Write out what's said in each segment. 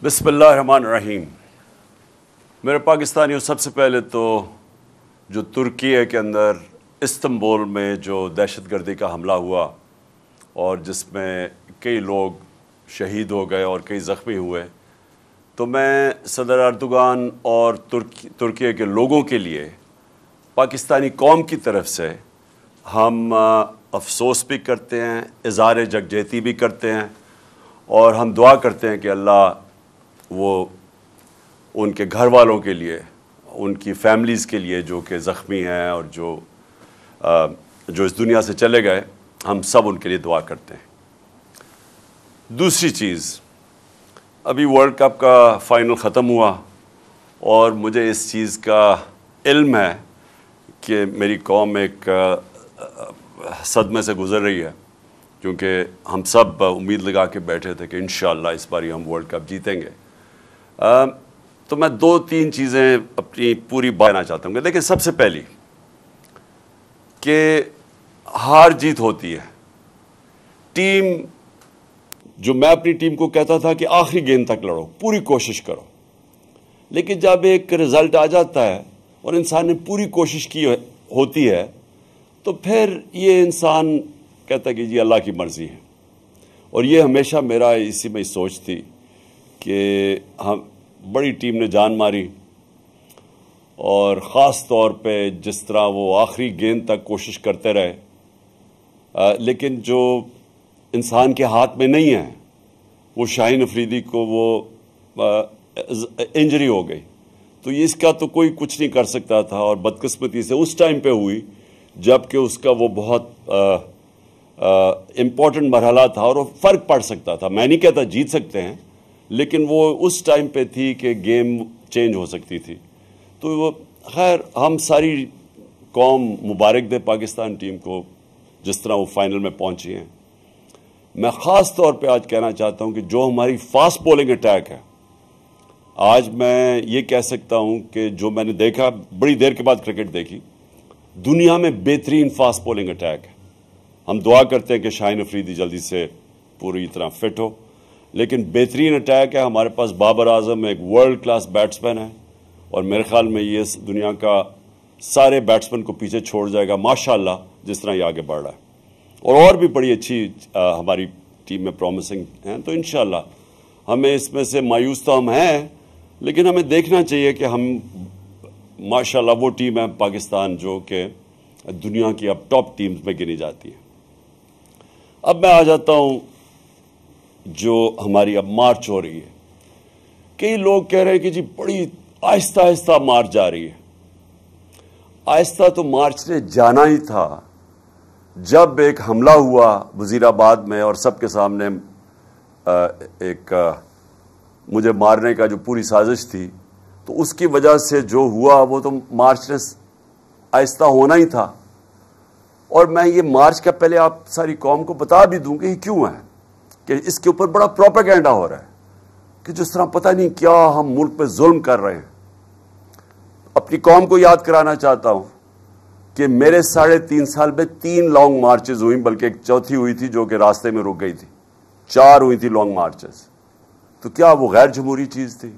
بسم اللہ الرحمن الرحیم۔ میرے پاکستانیوں، سب سے پہلے تو جو ترکی کے اندر استنبول میں جو دہشت گردی کا حملہ ہوا اور جس میں کئی لوگ شہید ہو گئے اور کئی زخمی ہوئے، تو میں صدر اردوغان اور ترکی کے لوگوں کے لیے پاکستانی قوم کی طرف سے ہم افسوس بھی کرتے ہیں، اظہار یکجہتی بھی کرتے ہیں، اور ہم دعا کرتے ہیں کہ اللہ وہ ان کے گھر والوں کے لیے، ان کی فیملیز کے لیے جو کہ زخمی ہیں اور جو اس دنیا سے چلے گئے، ہم سب ان کے لیے دعا کرتے ہیں۔ دوسری چیز، ابھی ورلڈ کپ کا فائنل ختم ہوا اور مجھے اس چیز کا علم ہے کہ میری قوم ایک صدمے سے گزر رہی ہے، کیونکہ ہم سب امید لگا کے بیٹھے تھے کہ انشاءاللہ اس بار ہم ورلڈ کپ جیتیں گے۔ تو میں دو تین چیزیں اپنی پوری باتنا چاہتا ہوں۔ دیکھیں، سب سے پہلی کہ ہار جیت ہوتی ہے، ٹیم جو میں اپنی ٹیم کو کہتا تھا کہ آخری گیند تک لڑو، پوری کوشش کرو، لیکن جب ایک رزلٹ آ جاتا ہے اور انسان نے پوری کوشش کی ہوتی ہے تو پھر یہ انسان کہتا ہے کہ جی اللہ کی مرضی ہے۔ اور یہ ہمیشہ میرا اسی میں سوچ تھی کہ ہم بڑی ٹیم نے جان ماری، اور خاص طور پہ جس طرح وہ آخری گیند تک کوشش کرتے رہے، لیکن جو انسان کے ہاتھ میں نہیں ہے، وہ شاہین افریدی کو وہ انجری ہو گئی، تو اس کا تو کوئی کچھ نہیں کر سکتا تھا، اور بدقسمتی سے اس ٹائم پہ ہوئی جب کہ اس کا وہ بہت امپورٹنٹ مرحلہ تھا اور وہ فرق پڑ سکتا تھا۔ میں نہیں کہتا جیت سکتے ہیں، لیکن وہ اس ٹائم پہ تھی کہ گیم چینج ہو سکتی تھی۔ تو وہ خیر، ہم ساری قوم مبارک دے پاکستان ٹیم کو جس طرح وہ فائنل میں پہنچی ہیں۔ میں خاص طور پہ آج کہنا چاہتا ہوں کہ جو ہماری فاسٹ بولنگ اٹیک ہے، آج میں یہ کہہ سکتا ہوں کہ جو میں نے دیکھا، بڑی دیر کے بعد کرکٹ دیکھی، دنیا میں بہترین فاسٹ بولنگ اٹیک ہے۔ ہم دعا کرتے ہیں کہ شاہین افریدی جلدی سے پوری طرح فٹ ہو، لیکن بہترین اٹیک ہے۔ ہمارے پاس بابر اعظم ایک ورلڈ کلاس بیٹسمین ہے، اور میرے خیال میں یہ دنیا کا سارے بیٹسمین کو پیچھے چھوڑ جائے گا ماشاءاللہ، جس طرح یہ آگے بڑھ رہا ہے، اور بھی بڑی اچھی ہماری ٹیم میں پرومسنگ ہیں۔ تو انشاءاللہ ہمیں اس میں سے مایوس تو ہم ہیں، لیکن ہمیں دیکھنا چاہیے کہ ہم ماشاءاللہ وہ ٹیم ہے پاکستان جو کہ دنیا کی اب ٹاپ ٹیمز میں گنی جاتی ہے۔ اب میں آ جاتا ہوں جو ہماری اب مارچ ہو رہی ہے۔ کئی لوگ کہہ رہے ہیں کہ جی بڑی آہستہ آہستہ مارچ جا رہی ہے۔ آہستہ تو مارچ نے جانا ہی تھا۔ جب ایک حملہ ہوا وزیر آباد میں اور سب کے سامنے ایک مجھے مارنے کا جو پوری سازش تھی، تو اس کی وجہ سے جو ہوا وہ تو مارچ نے آہستہ ہونا ہی تھا۔ اور میں یہ مارچ کا پہلے آپ ساری قوم کو بتا بھی دوں کہ یہ کیوں ہے، کہ اس کے اوپر بڑا پروپیگنڈا ہو رہا ہے کہ جس طرح پتہ نہیں کیا ہم ملک پہ ظلم کر رہے ہیں۔ اپنی قوم کو یاد کرانا چاہتا ہوں کہ میرے 3.5 سال میں 3 لانگ مارچز ہوئیں، بلکہ ایک چوتھی ہوئی تھی جو کہ راستے میں رک گئی تھی۔ 4 ہوئی تھی لانگ مارچز۔ تو کیا وہ غیر جمہوری چیز تھی؟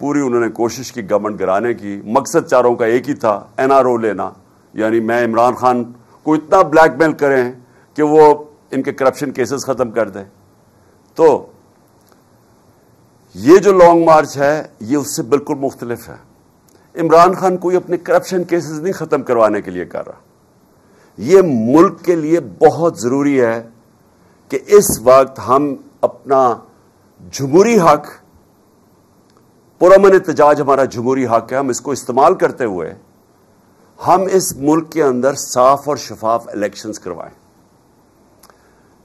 پوری انہوں نے کوشش کی گورنمنٹ گرانے کی، مقصد چاروں کا ایک ہی تھا، NRO لینا، یعنی میں عمران خان کو اتنا بلیک میل کریں کہ وہ ان کے کرپشن کیسز ختم کر دیں۔ تو یہ جو لانگ مارچ ہے یہ اس سے بالکل مختلف ہے۔ عمران خان کوئی اپنے کرپشن کیسز نہیں ختم کروانے کے لیے کر رہا۔ یہ ملک کے لیے بہت ضروری ہے کہ اس وقت ہم اپنا جمہوری حق، پرامن احتجاج ہمارا جمہوری حق ہے، ہم اس کو استعمال کرتے ہوئے ہم اس ملک کے اندر صاف اور شفاف الیکشنز کروائیں۔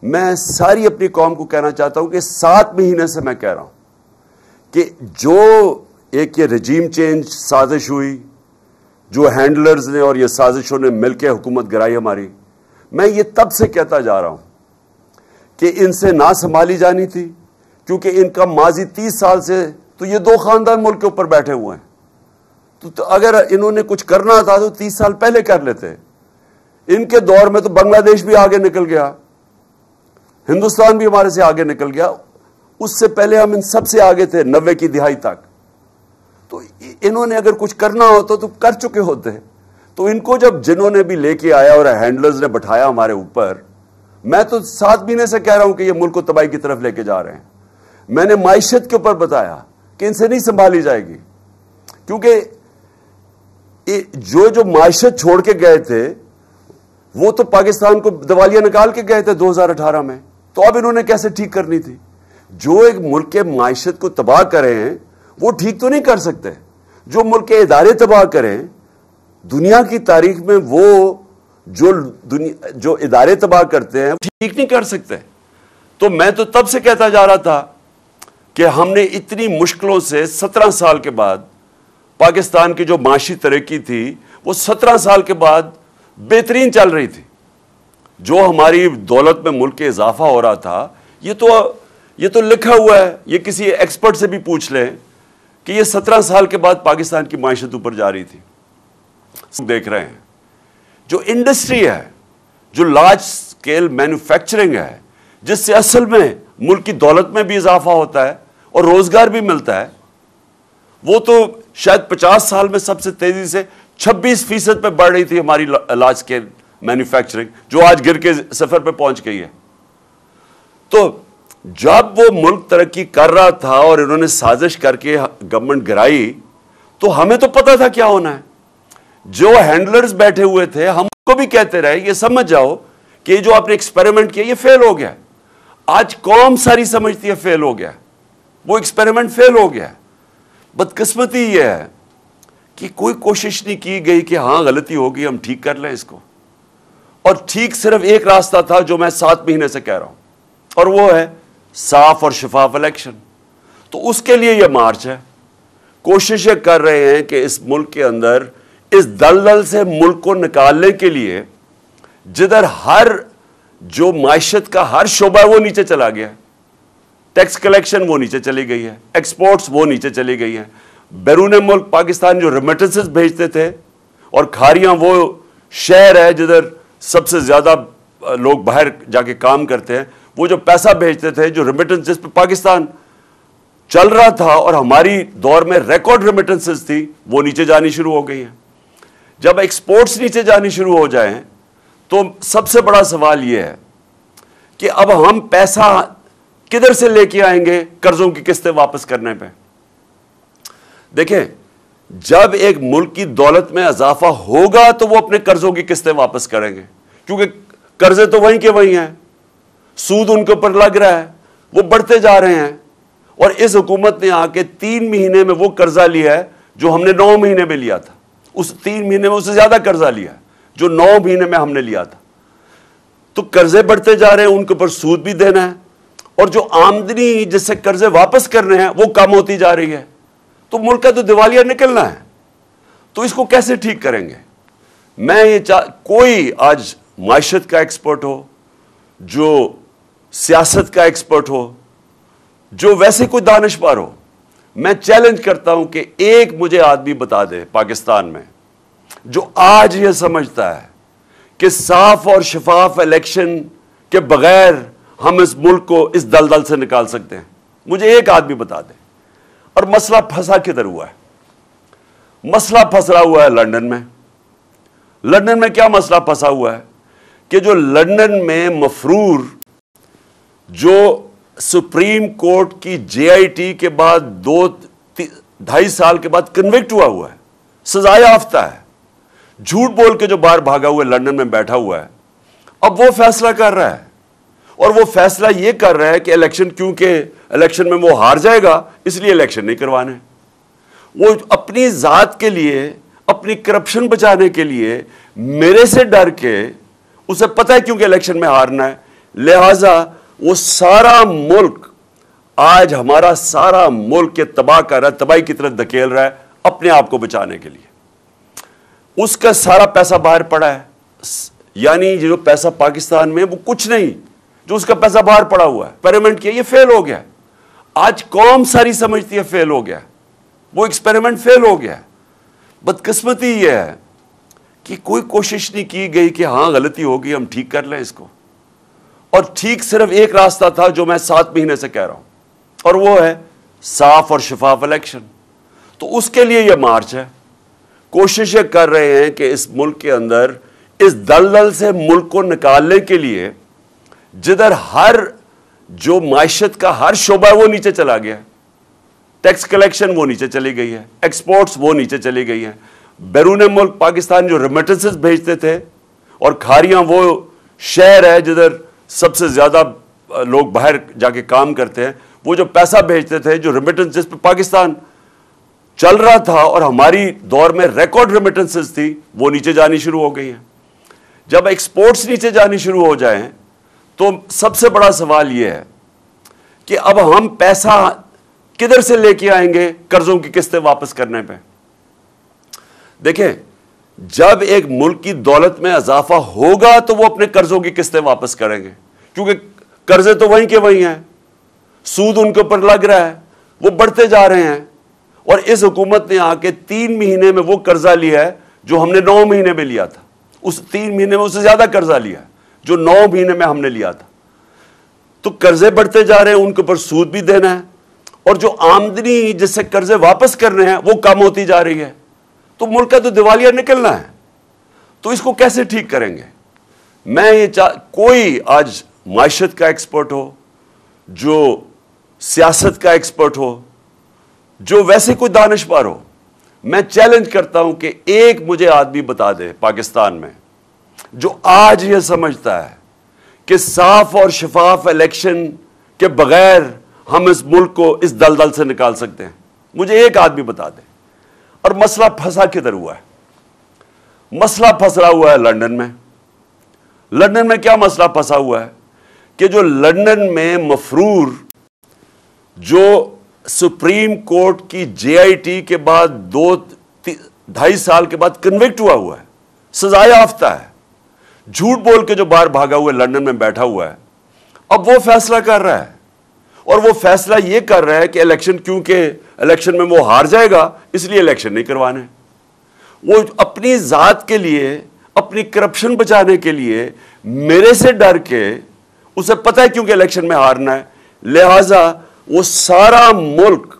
میں ساری اپنی قوم کو کہنا چاہتا ہوں کہ 7 مہینے سے میں کہہ رہا ہوں کہ جو ایک یہ رجیم چینج سازش ہوئی، جو ہینڈلرز نے اور یہ سازشوں نے مل کے حکومت گرائی ہماری، میں یہ تب سے کہتا جا رہا ہوں کہ ان سے نہ سنبھالی جانی تھی، کیونکہ ان کا ماضی 30 سال سے تو یہ 2 خاندان ملک کے اوپر بیٹھے ہوئے ہیں۔ تو اگر انہوں نے کچھ کرنا تھا تو 30 سال پہلے کر لیتے۔ ان کے دور میں تو بنگلہ دیش بھی آگے نکل گیا، ہندوستان بھی ہمارے سے آگے نکل گیا۔ اس سے پہلے ہم ان سب سے آگے تھے 90 کی دہائی تک. تو انہوں نے اگر کچھ کرنا ہوتا تو کر چکے ہوتے. تو ان کو جب جنہوں نے بھی لے کے آیا اور ہینڈلرز نے بٹھایا ہمارے اوپر, میں تو 7 مہینے سے کہہ رہا ہوں کہ یہ ملک کو تباہی کی طرف لے کے جا رہے ہیں. میں نے معیشت کے اوپر بتایا کہ ان سے نہیں سنبھالی جائے گی, کیونکہ جو معیشت چھوڑ کے گئے تھے وہ تو پاکستان کو دیوالیہ نکال کے گئے تھے 2018 میں. تو اب انہوں نے کیسے ٹھیک کرنی تھی؟ جو ایک ملک کے معیشت کو تباہ کرے ہیں وہ ٹھیک تو نہیں کر سکتے. جو ملک کے ادارے تباہ کریں, دنیا کی تاریخ میں وہ جو ادارے تباہ کرتے ہیں ٹھیک نہیں کر سکتے. تو میں تو تب سے کہتا جا رہا تھا کہ ہم نے اتنی مشکلوں سے 17 سال کے بعد پاکستان کی جو معاشی ترقی تھی وہ 17 سال کے بعد بہترین چل رہی تھی. جو ہماری دولت میں ملک کے اضافہ ہو رہا تھا, یہ تو لکھا ہوا ہے, یہ کسی ایکسپرٹ سے بھی پوچھ لیں کہ یہ 17 سال کے بعد پاکستان کی معیشت اوپر جا رہی تھی. دیکھ رہے ہیں جو انڈسٹری ہے, جو لارج سکیل مینوفیکچرنگ ہے, جس سے اصل میں ملک کی دولت میں بھی اضافہ ہوتا ہے اور روزگار بھی ملتا ہے, وہ تو شاید 50 سال میں سب سے تیزی سے 26% پہ بڑھ رہی تھی ہماری لارج سکیل مینوفیکچرنگ, جو آج گر کے 0 پہ پہنچ گئی ہے. تو جب وہ ملک ترقی کر رہا تھا اور انہوں نے سازش کر کے گورنمنٹ گرائی, تو ہمیں تو پتا تھا کیا ہونا ہے. جو ہینڈلرز بیٹھے ہوئے تھے ہم کو بھی کہتے رہے یہ سمجھ جاؤ کہ جو آپ نے ایکسپیریمنٹ کیا یہ فیل ہو گیا. آج قوم ساری سمجھتی ہے فیل ہو گیا, وہ ایکسپیریمنٹ فیل ہو گیا. بدقسمتی یہ ہے کہ کوئی کوشش نہیں کی گئی کہ ہاں غلطی ہوگی ہم ٹھیک کر لیں اس کو. اور ٹھیک صرف ایک راستہ تھا جو میں 7 مہینے سے کہہ رہا ہوں, اور وہ ہے صاف اور شفاف الیکشن. تو اس کے لیے یہ مارچ ہے. کوششیں کر رہے ہیں کہ اس ملک کے اندر اس دلدل سے ملک کو نکالنے کے لیے, جدھر جو معیشت کا ہر شعبہ ہے وہ نیچے چلا گیا ہے. ٹیکس کلیکشن وہ نیچے چلی گئی ہے, ایکسپورٹس وہ نیچے چلی گئی ہیں. بیرون ملک پاکستان جو ریمیٹنسز بھیجتے تھے, اور کھاریاں وہ شہر ہے جدھر سب سے زیادہ لوگ باہر جا کے کام کرتے ہیں, وہ جو پیسہ بھیجتے تھے, جو ریمیٹنس جس پہ پاکستان چل رہا تھا اور ہماری دور میں ریکارڈ ریمیٹنسز تھی, وہ نیچے جانی شروع ہو گئی ہیں. جب ایکسپورٹس نیچے جانی شروع ہو جائیں تو سب سے بڑا سوال یہ ہے کہ اب ہم پیسہ کدھر سے لے کے آئیں گے قرضوں کی قسطیں واپس کرنے پہ. دیکھیں, جب ایک ملک کی دولت میں اضافہ ہوگا تو وہ اپنے قرضوں کی قسطیں واپس کریں گے, کیونکہ قرضے تو وہیں کے وہیں ہیں, سود ان کے اوپر لگ رہا ہے, وہ بڑھتے جا رہے ہیں. اور اس حکومت نے آ کے 3 مہینے میں وہ قرضہ لیا ہے جو ہم نے 9 مہینے میں لیا تھا. اس 3 مہینے میں اس سے زیادہ قرضہ لیا ہے جو 9 مہینے میں ہم نے لیا تھا. تو قرضے بڑھتے جا رہے ہیں, ان کے اوپر سود بھی دینا ہے, اور جو آمدنی جس سے قرضے واپس کرنے ہیں وہ کم ہوتی جا رہی ہے. تو ملک کا تو دیوالیہ نکلنا ہے. تو اس کو کیسے ٹھیک کریں گے؟ میں کوئی آج معیشت کا ایکسپرٹ ہو, جو سیاست کا ایکسپرٹ ہو, جو ویسے کوئی دانشور ہو, میں چیلنج کرتا ہوں کہ ایک مجھے آدمی بتا دے پاکستان میں جو آج یہ سمجھتا ہے کہ صاف اور شفاف الیکشن کے بغیر ہم اس ملک کو اس دلدل سے نکال سکتے ہیں. مجھے ایک آدمی بتا دے. اور مسئلہ پھنسا کدھر ہوا ہے؟ مسئلہ پھنسا ہوا ہے لندن میں. لندن میں کیا مسئلہ پھنسا ہوا ہے کہ جو لندن میں مفرور جو سپریم کورٹ کی JIT کے بعد 2-2.5 سال کے بعد کنوکٹ ہوا ہے, سزا یافتہ ہے, جھوٹ بول کے جو باہر بھاگا ہوا ہے لندن میں بیٹھا ہوا ہے, اب وہ فیصلہ کر رہا ہے. اور وہ فیصلہ یہ کر رہا ہے کہ الیکشن, کیونکہ الیکشن میں وہ ہار جائے گا اس لیے الیکشن نہیں کروانے. وہ اپنی ذات کے لیے, اپنی کرپشن بچانے کے لیے میرے سے ڈر کے, اسے پتہ ہے کیونکہ الیکشن میں ہارنا ہے, لہٰذا وہ سارا ملک, آج ہمارا سارا ملک کے تباہ کر رہا ہے, تباہی کی طرف دھکیل رہا ہے اپنے آپ کو بچانے کے لیے. اس کا سارا پیسہ باہر پڑا ہے. یعنی جو پیسہ پاکستان میں وہ کچھ نہیں, جو اس کا پیسہ باہر پڑا ہوا ہے, ایکسپیریمنٹ کیا, یہ فیل ہو گیا. آج قوم ساری سمجھتی ہے فیل ہو گیا, وہ ایکسپیریمنٹ فیل ہو گیا. بدقسمتی یہ ہے کہ کوئی کوشش نہیں کی گئی کہ ہاں غلطی ہوگی ہم ٹھیک کر لیں اس کو. اور ٹھیک صرف ایک راستہ تھا جو میں 7 مہینے سے کہہ رہا ہوں, اور وہ ہے صاف اور شفاف الیکشن. تو اس کے لیے یہ مارچ ہے. کوششیں کر رہے ہیں کہ اس ملک کے اندر اس دلدل سے ملک کو نکالنے کے لیے جدھر ہر جو معیشت کا ہر شعبہ ہے وہ نیچے چلا گیا ہے. ٹیکس کلیکشن وہ نیچے چلی گئی ہے, ایکسپورٹس وہ نیچے چلی گئی ہیں. بیرون ملک پاکستان جو ریمیٹنسز بھیجتے تھے, اور کھاریاں وہ شہر ہے جدھر سب سے زیادہ لوگ باہر جا کے کام کرتے ہیں, وہ جو پیسہ بھیجتے تھے, جو ریمیٹنس جس پہ پاکستان چل رہا تھا اور ہماری دور میں ریکارڈ ریمیٹنسز تھی, وہ نیچے جانی شروع ہو گئی ہیں. جب ایکسپورٹس نیچے جانی شروع ہو جائیں تو سب سے بڑا سوال یہ ہے کہ اب ہم پیسہ کدھر سے لے کے آئیں گے قرضوں کی قسطیں واپس کرنے پہ. دیکھیں, جب ایک ملک کی دولت میں اضافہ ہوگا تو وہ اپنے قرضوں کی قسطیں واپس کریں گے, کیونکہ قرضے تو وہیں کے وہیں ہیں, سود ان کے اوپر لگ رہا ہے, وہ بڑھتے جا رہے ہیں. اور اس حکومت نے آ کے 3 مہینے میں وہ قرضہ لیا ہے جو ہم نے 9 مہینے میں لیا تھا. اس 3 مہینے میں اس سے زیادہ قرضہ لیا ہے جو 9 مہینے میں ہم نے لیا تھا. تو قرضے بڑھتے جا رہے ہیں, ان کے اوپر سود بھی دینا ہے, اور جو آمدنی جس سے قرضے واپس کرنے ہیں وہ کم ہوتی جا رہی ہے. تو ملک کا تو دیوالیہ نکلنا ہے. تو اس کو کیسے ٹھیک کریں گے؟ میں یہ کوئی آج معیشت کا ایکسپرٹ ہو, جو سیاست کا ایکسپرٹ ہو, جو ویسے کوئی دانشور ہو, میں چیلنج کرتا ہوں کہ ایک مجھے آدمی بتا دے پاکستان میں جو آج یہ سمجھتا ہے کہ صاف اور شفاف الیکشن کے بغیر ہم اس ملک کو اس دلدل سے نکال سکتے ہیں. مجھے ایک آدمی بتا دے. اور مسئلہ پھنسا کدھر ہوا ہے؟ مسئلہ پھنسا ہوا ہے لندن میں. لندن میں کیا مسئلہ پھنسا ہوا ہے کہ جو لندن میں مفرور جو سپریم کورٹ کی JIT کے بعد 2-2.5 سال کے بعد کنوکٹ ہوا ہے, سزا یافتہ ہے, جھوٹ بول کے جو باہر بھاگا ہوا ہے لندن میں بیٹھا ہوا ہے, اب وہ فیصلہ کر رہا ہے. اور وہ فیصلہ یہ کر رہا ہے کہ الیکشن, کیونکہ الیکشن میں وہ ہار جائے گا اس لیے الیکشن نہیں کروانے. وہ اپنی ذات کے لیے, اپنی کرپشن بچانے کے لیے میرے سے ڈر کے, اسے پتہ ہے کیونکہ الیکشن میں ہارنا ہے, لہٰذا وہ سارا ملک,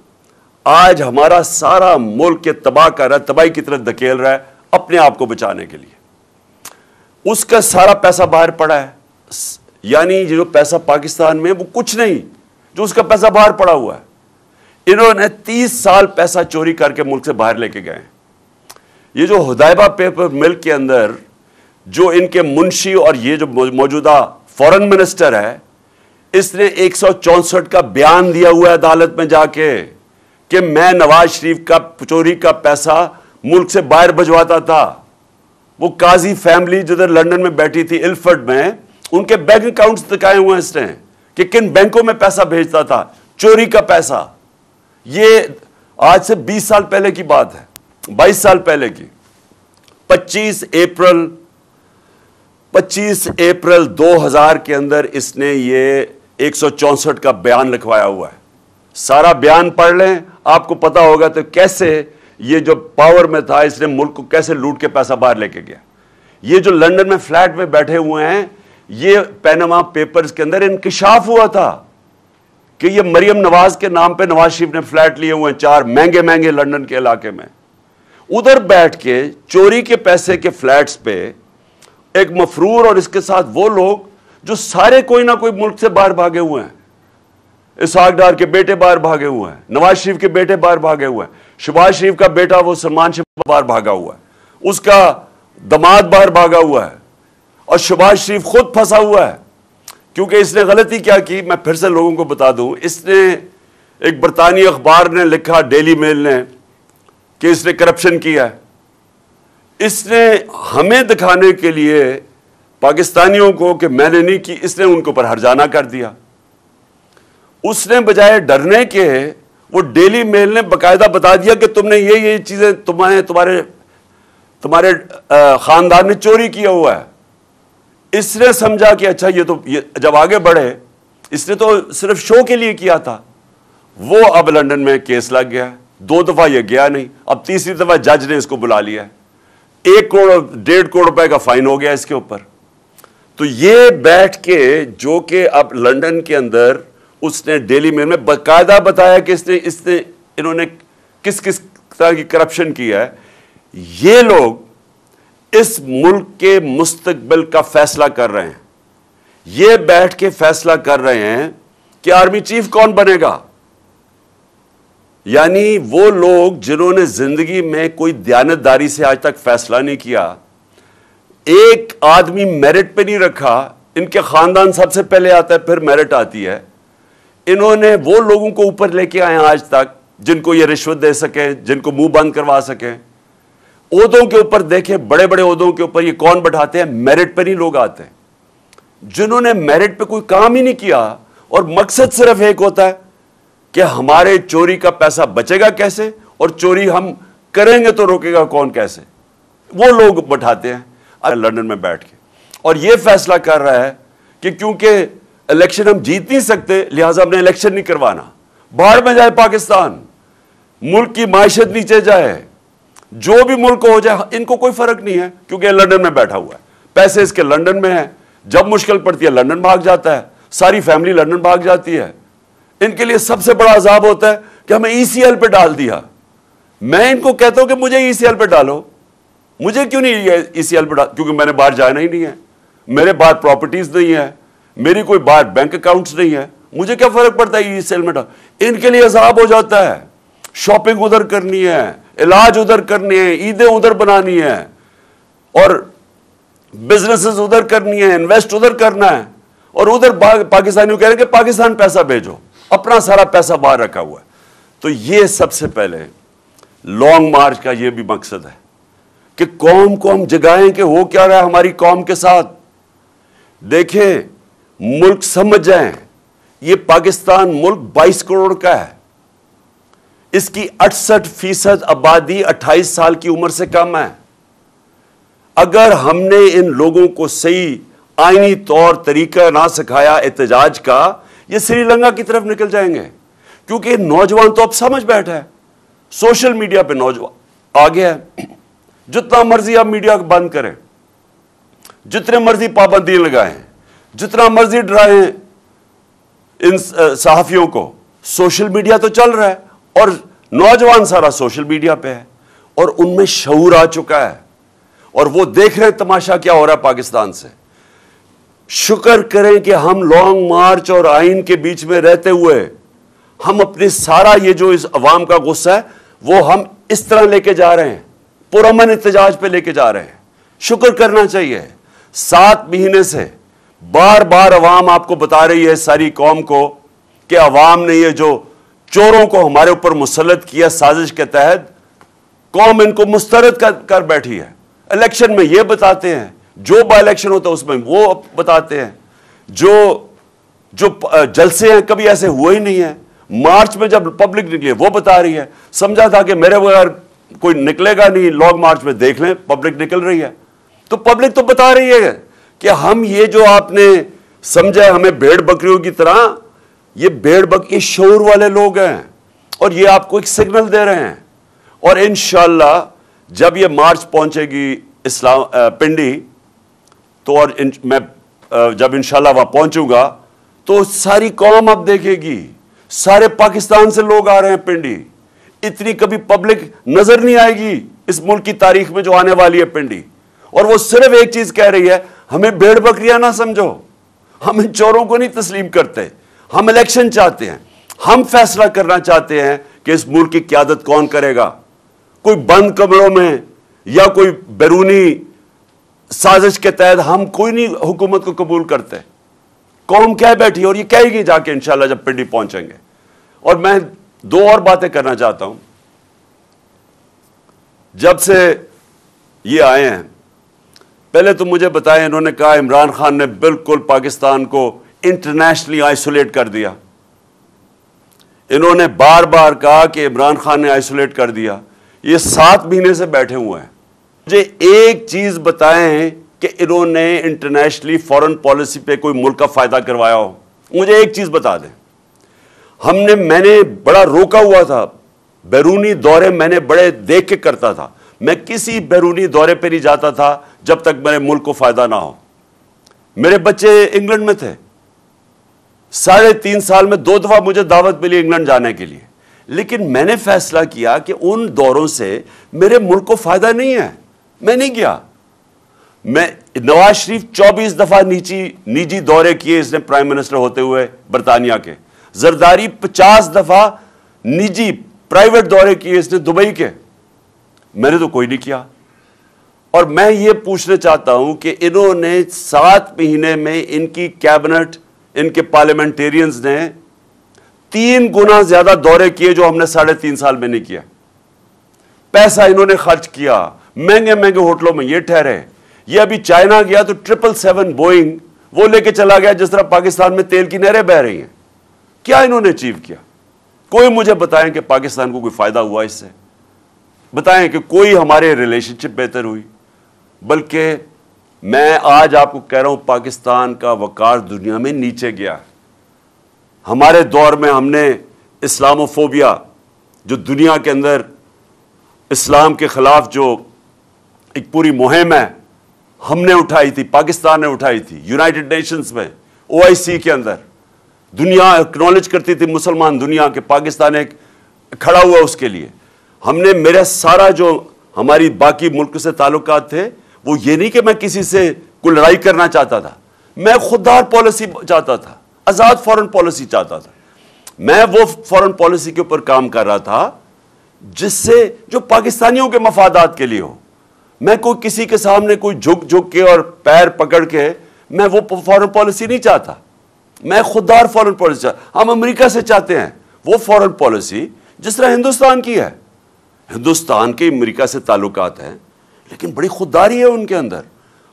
آج ہمارا سارا ملک کے تباہ کر رہا ہے, تباہی کی طرف دھکیل رہا ہے اپنے آپ کو بچانے کے لیے. اس کا سارا پیسہ باہر پڑا ہے. یعنی جو پیسہ پاکستان میں وہ کچھ نہیں, جو اس کا پیسہ باہر پڑا ہوا ہے. انہوں نے 30 سال پیسہ چوری کر کے ملک سے باہر لے کے گئے. یہ جو حدیبہ پیپر مل کے اندر جو ان کے منشی اور یہ جو موجودہ فورن منسٹر ہے, اس نے 164 کا بیان دیا ہوا ہے عدالت میں جا کے کہ میں نواز شریف کا چوری کا پیسہ ملک سے باہر بھجواتا تھا. وہ قاضی فیملی جدھر لندن میں بیٹھی تھی الفرڈ میں, ان کے بینک اکاؤنٹس دکھائے ہوئے ہیں اس نے کہ کن بینکوں میں پیسہ بھیجتا تھا, چوری کا پیسہ. یہ آج سے 20 سال پہلے کی بات ہے, 22 سال پہلے کی. 25 اپریل 2000 کے اندر اس نے یہ 164 کا بیان لکھوایا ہوا ہے. سارا بیان پڑھ لیں, آپ کو پتا ہوگا تو کیسے یہ جو پاور میں تھا اس نے ملک کو کیسے لوٹ کے پیسہ باہر لے کے گیا. یہ جو لندن میں فلیٹ میں بیٹھے ہوئے ہیں, یہ پیناما پیپرز کے اندر انکشاف ہوا تھا کہ یہ مریم نواز کے نام پہ نواز شریف نے فلیٹ لیے ہوئے ہیں 4 مہنگے مہنگے لندن کے علاقے میں. ادھر بیٹھ کے چوری کے پیسے کے فلیٹس پہ ایک مفرور اور اس کے ساتھ وہ لوگ جو سارے کوئی نہ کوئی ملک سے باہر بھاگے ہوئے ہیں. اسحاق ڈار کے بیٹے باہر بھاگے ہوئے ہیں, نواز شریف کے بیٹے باہر بھاگے ہوئے ہیں, شہباز شریف کا بیٹا وہ سلمان شریف باہر بھاگا ہوا ہے, اس کا داماد باہر بھاگا ہوا ہے, اور شہباز شریف خود پھنسا ہوا ہے. کیونکہ اس نے غلطی کیا کی, میں پھر سے لوگوں کو بتا دوں. اس نے ایک برطانوی اخبار نے لکھا, ڈیلی میل نے, کہ اس نے کرپشن کیا ہے. اس نے ہمیں دکھانے کے لیے پاکستانیوں کو کہ میں نے نہیں کی, اس نے ان کے اوپر ہرجانہ کر دیا. اس نے بجائے ڈرنے کے, وہ ڈیلی میل نے باقاعدہ بتا دیا کہ تم نے یہ چیزیں تمہارے خاندان نے چوری کیا ہوا ہے. اس نے سمجھا کہ اچھا یہ جب آگے بڑھے, اس نے تو صرف شو کے لیے کیا تھا. وہ اب لندن میں کیس لگ گیا, 2 دفعہ یہ گیا نہیں, اب تیسری دفعہ جج نے اس کو بلا لیا ہے. 1 کروڑ 1.5 کروڑ روپے کا فائن ہو گیا اس کے اوپر. تو یہ بیٹھ کے جو کہ اب لندن کے اندر اس نے ڈیلی میل میں باقاعدہ بتایا کہ انہوں نے کس کس طرح کی کرپشن کی ہے. یہ لوگ اس ملک کے مستقبل کا فیصلہ کر رہے ہیں. یہ بیٹھ کے فیصلہ کر رہے ہیں کہ آرمی چیف کون بنے گا. یعنی وہ لوگ جنہوں نے زندگی میں کوئی دیانتداری سے آج تک فیصلہ نہیں کیا, ایک آدمی میرٹ پہ نہیں رکھا, ان کے خاندان سب سے پہلے آتا ہے پھر میرٹ آتی ہے. انہوں نے وہ لوگوں کو اوپر لے کے آئے آج تک جن کو یہ رشوت دے سکیں, جن کو منہ بند کروا سکیں. عہدوں کے اوپر دیکھیں, بڑے بڑے عہدوں کے اوپر یہ کون بٹھاتے ہیں؟ میرٹ پہ نہیں لوگ آتے ہیں. جنہوں نے میرٹ پہ کوئی کام ہی نہیں کیا اور مقصد صرف ایک ہوتا ہے کہ ہمارے چوری کا پیسہ بچے گا کیسے اور چوری ہم کریں گے تو روکے گا کون کیسے, وہ لوگ بٹھاتے ہیں لندن میں بیٹھ کے. اور یہ فیصلہ کر رہا ہے کہ کیونکہ الیکشن ہم جیت نہیں سکتے لہٰذا ہم نے الیکشن نہیں کروانا. باہر میں جائے پاکستان, ملک کی معیشت نیچے جائے, جو بھی ملک ہو جائے, ان کو کوئی فرق نہیں ہے کیونکہ لندن میں بیٹھا ہوا ہے, پیسے اس کے لندن میں ہیں. جب مشکل پڑتی ہے لندن بھاگ جاتا ہے, ساری فیملی لندن بھاگ جاتی ہے. ان کے لیے سب سے بڑا عذاب ہوتا ہے کہ ہمیں ای سی ایل پہ ڈال دیا. میں ان کو کہتا ہوں کہ مجھے ای سی ایل پہ ڈالو. مجھے کیوں نہیں ای سی ایل پہ ڈالو؟ کیونکہ میں نے باہر جانا ہی نہیں ہے, میرے باہر پراپرٹیز نہیں ہے, میری کوئی باہر بینک اکاؤنٹس نہیں ہے. مجھے کیا فرق پڑتا ہے ای سی ایل میں ڈال. ان کے لیے عذاب ہو جاتا ہے. شاپنگ ادھر کرنی ہے, علاج ادھر کرنی ہے, عیدیں ادھر بنانی ہے, اور بزنسز ادھر کرنی ہے, انویسٹ ادھر کرنا ہے, اور ادھر پاکستانیوں کہہ رہے ہیں کہ پاکستان پیسہ بھیجو, اپنا سارا پیسہ باہر رکھا ہوا ہے. تو یہ سب سے پہلے لانگ مارچ کا یہ بھی مقصد ہے کہ قوم کو ہم جگائیں کہ ہو کیا رہا ہے ہماری قوم کے ساتھ. دیکھیں, ملک سمجھ جائیں, یہ پاکستان ملک 22 کروڑ کا ہے. اس کی 68% آبادی 28 سال کی عمر سے کم ہے. اگر ہم نے ان لوگوں کو صحیح آئینی طور طریقہ نہ سکھایا احتجاج کا, یہ سری لنکا کی طرف نکل جائیں گے. کیونکہ نوجوان تو اب سمجھ بیٹھا ہے, سوشل میڈیا پہ نوجوان آ گیا ہے. جتنا مرضی آپ میڈیا کو بند کریں, جتنے مرضی پابندی لگائیں, جتنا مرضی ڈرائیں ان صحافیوں کو, سوشل میڈیا تو چل رہا ہے اور نوجوان سارا سوشل میڈیا پہ ہے اور ان میں شعور آ چکا ہے اور وہ دیکھ رہے ہیں تماشا کیا ہو رہا ہے پاکستان سے. شکر کریں کہ ہم لانگ مارچ اور آئین کے بیچ میں رہتے ہوئے ہم اپنے سارا یہ جو اس عوام کا غصہ ہے وہ ہم اس طرح لے کے جا رہے ہیں, پرامن احتجاج پہ لے کے جا رہے ہیں. شکر کرنا چاہیے. 7 مہینے سے بار بار عوام آپ کو بتا رہی ہے, ساری قوم کو, کہ عوام نے یہ جو چوروں کو ہمارے اوپر مسلط کیا سازش کے تحت, قوم ان کو مسترد کر بیٹھی ہے. الیکشن میں یہ بتاتے ہیں, جو با الیکشن ہوتا ہے اس میں وہ بتاتے ہیں, جو جلسے ہیں کبھی ایسے ہوئے ہی نہیں ہیں. مارچ میں جب پبلک نکلی وہ بتا رہی ہے. سمجھا تھا کہ میرے بغیر کوئی نکلے گا نہیں, لانگ مارچ میں دیکھ لیں پبلک نکل رہی ہے. تو پبلک تو بتا رہی ہے کہ ہم یہ جو آپ نے سمجھا ہمیں بھیڑ بکریوں کی طرح, یہ بھیڑ بکری شعور والے لوگ ہیں اور یہ آپ کو ایک سگنل دے رہے ہیں. اور انشاءاللہ جب یہ مارچ پہنچے گی پنڈی, تو اور میں جب انشاءاللہ وہاں پہنچوں گا تو ساری قوم اب دیکھے گی, سارے پاکستان سے لوگ آ رہے ہیں پنڈی. اتنی کبھی پبلک نظر نہیں آئے گی اس ملک کی تاریخ میں جو آنے والی ہے پنڈی. اور وہ صرف ایک چیز کہہ رہی ہے, ہمیں بھیڑ بکریاں نہ سمجھو, ہم ان چوروں کو نہیں تسلیم کرتے, ہم الیکشن چاہتے ہیں, ہم فیصلہ کرنا چاہتے ہیں کہ اس ملک کی قیادت کون کرے گا. کوئی بند کمروں میں یا کوئی بیرونی سازش کے تحت ہم کوئی نہیں حکومت کو قبول کرتے. قوم کہہ بیٹھی اور یہ کہے گی جا کے انشاءاللہ جب پنڈی پہنچیں گے. اور میں 2 اور باتیں کرنا چاہتا ہوں. جب سے یہ آئے ہیں, پہلے تو مجھے بتائیں, انہوں نے کہا عمران خان نے بالکل پاکستان کو انٹرنیشنلی آئسولیٹ کر دیا. انہوں نے بار بار کہا کہ عمران خان نے آئسولیٹ کر دیا. یہ 7 مہینے سے بیٹھے ہوئے ہیں. مجھے ایک چیز بتائیں کہ انہوں نے انٹرنیشنلی فورن پالیسی پہ کوئی ملک کا فائدہ کروایا ہو. مجھے ایک چیز بتا دیں. میں نے بڑا روکا ہوا تھا, بیرونی دورے میں نے بڑے دیکھ کے کرتا تھا. میں کسی بیرونی دورے پہ نہیں جاتا تھا جب تک میرے ملک کو فائدہ نہ ہو. میرے بچے انگلینڈ میں تھے, 3.5 سال میں 2 دفعہ مجھے دعوت ملی انگلینڈ جانے کے لیے، لیکن میں نے فیصلہ کیا کہ ان دوروں سے میرے ملک کو فائدہ نہیں ہے، میں نہیں گیا۔ نواز شریف 24 دفعہ نجی دورے کیے اس نے پرائم منسٹر ہوتے ہوئے برطانیہ کے، زرداری 50 دفعہ نجی پرائیویٹ دورے کیے اس نے دبئی کے، میں نے تو کوئی نہیں کیا۔ اور میں یہ پوچھنا چاہتا ہوں کہ انہوں نے 7 مہینے میں ان کی کیبنٹ، ان کے پارلیمنٹیرینز نے 3 گنا زیادہ دورے کیے جو ہم نے 3.5 سال میں نہیں کیا۔ پیسہ انہوں نے خرچ کیا، مہنگے مہنگے ہوٹلوں میں یہ ٹھہرے۔ یہ ابھی چائنا گیا تو 777 بوئنگ وہ لے کے چلا گیا، جس طرح پاکستان میں تیل کی نہریں بہہ رہی ہیں۔ کیا انہوں نے اچیو کیا؟ کوئی مجھے بتائیں کہ پاکستان کو کوئی فائدہ ہوا اس سے؟ بتائیں کہ کوئی ہمارے ریلیشن شپ بہتر ہوئی؟ بلکہ میں آج آپ کو کہہ رہا ہوں پاکستان کا وقار دنیا میں نیچے گیا۔ ہمارے دور میں ہم نے اسلاموفوبیا، جو دنیا کے اندر اسلام کے خلاف جو ایک پوری مہم ہے، ہم نے اٹھائی تھی، پاکستان نے اٹھائی تھی، یونائٹڈ نیشنز میں، OIC کے اندر دنیا اکنالج کرتی تھی، مسلمان دنیا کے، پاکستان ایک کھڑا ہوا اس کے لیے۔ ہم نے، میرا سارا جو ہماری باقی ملک سے تعلقات تھے، وہ یہ نہیں کہ میں کسی سے کوئی لڑائی کرنا چاہتا تھا، میں خوددار پالیسی چاہتا تھا، آزاد فورن پالیسی چاہتا تھا۔ میں وہ فورن پالیسی کے اوپر کام کر رہا تھا جس سے جو پاکستانیوں کے مفادات کے لیے ہو۔ میں کوئی کسی کے سامنے کوئی جھک کے اور پیر پکڑ کے میں وہ فورن پالیسی نہیں چاہتا، میں خوددار فورن پالیسی چاہتا۔ ہم امریکہ سے چاہتے ہیں وہ فورن پالیسی جس طرح ہندوستان کی ہے۔ ہندوستان کے امریکہ سے تعلقات ہیں، لیکن بڑی خودداری ہے ان کے اندر،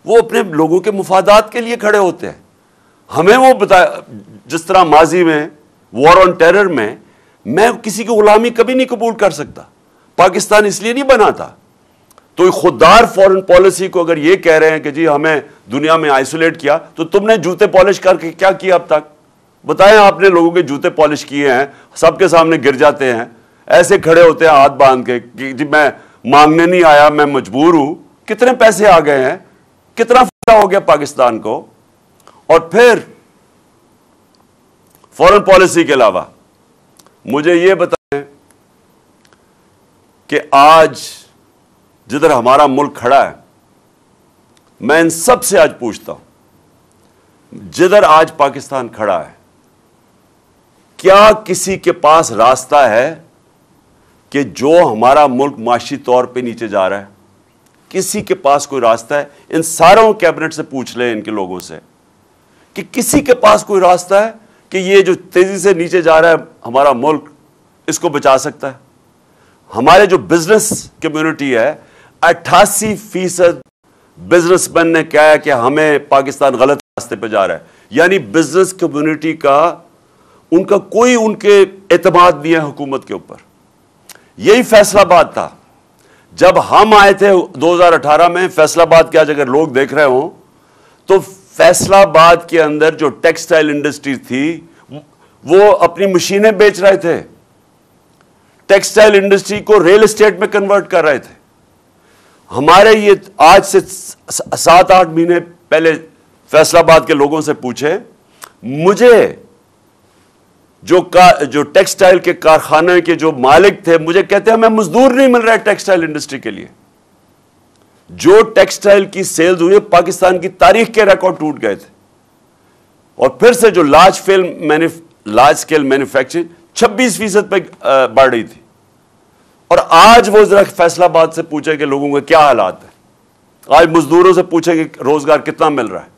وہ اپنے لوگوں کے مفادات کے لیے کھڑے ہوتے ہیں۔ ہمیں وہ جس طرح ماضی میں وار آن ٹیرر میں کسی کی غلامی کبھی نہیں قبول کر سکتا، پاکستان اس لیے نہیں بنا تھا۔ تو خوددار فورن پالیسی کو اگر یہ کہہ رہے ہیں کہ جی ہمیں دنیا میں آئسولیٹ کیا، تو تم نے جوتے پالش کر کے کیا کیا اب تک؟ بتائیں، آپ نے لوگوں کے جوتے پالش کیے ہیں، سب کے سامنے گر جاتے ہیں، ایسے کھڑے ہوتے ہیں ہاتھ باندھ کے کہ جی میں مانگنے نہیں آیا، میں مجبور ہوں۔ کتنے پیسے آ گئے ہیں، کتنا فائدہ ہو گیا پاکستان کو۔ اور پھر فورن پالیسی کے علاوہ مجھے یہ بتائیں کہ آج جدھر ہمارا ملک کھڑا ہے، میں ان سب سے آج پوچھتا ہوں، جدھر آج پاکستان کھڑا ہے، کیا کسی کے پاس راستہ ہے کہ جو ہمارا ملک معاشی طور پہ نیچے جا رہا ہے؟ کسی کے پاس کوئی راستہ ہے؟ ان ساروں کیبنٹ سے پوچھ لیں، ان کے لوگوں سے، کہ کسی کے پاس کوئی راستہ ہے کہ یہ جو تیزی سے نیچے جا رہا ہے ہمارا ملک، اس کو بچا سکتا ہے؟ ہمارے جو بزنس کمیونٹی ہے، 88% بزنس مین نے کہا ہے کہ ہمیں پاکستان غلط راستے پہ جا رہا ہے۔ یعنی بزنس کمیونٹی کا، ان کا کوئی ان کے اعتماد نہیں ہے حکومت کے اوپر۔ یہی فیصل آباد تھا جب ہم آئے تھے 2018 میں۔ فیصل آباد کے آج اگر لوگ دیکھ رہے ہوں تو فیصل آباد کے اندر جو ٹیکسٹائل انڈسٹری تھی وہ اپنی مشینیں بیچ رہے تھے، ٹیکسٹائل انڈسٹری کو ریل اسٹیٹ میں کنورٹ کر رہے تھے۔ ہمارے یہ آج سے 7-8 مہینے پہلے فیصل آباد کے لوگوں سے پوچھے، مجھے جو ٹیکسٹائل کے کارخانے کے جو مالک تھے، مجھے کہتے ہیں ہمیں مزدور نہیں مل رہا ہے ٹیکسٹائل انڈسٹری کے لیے۔ جو ٹیکسٹائل کی سیلز ہوئی، پاکستان کی تاریخ کے ریکارڈ ٹوٹ گئے تھے۔ اور پھر سے جو لارج اسکیل مینوفیکچرنگ 26% پہ بڑھ رہی تھی۔ اور آج وہ ذرا فیصل آباد سے پوچھے کہ لوگوں کے کیا حالات ہیں، آج مزدوروں سے پوچھے کہ روزگار کتنا مل رہا ہے،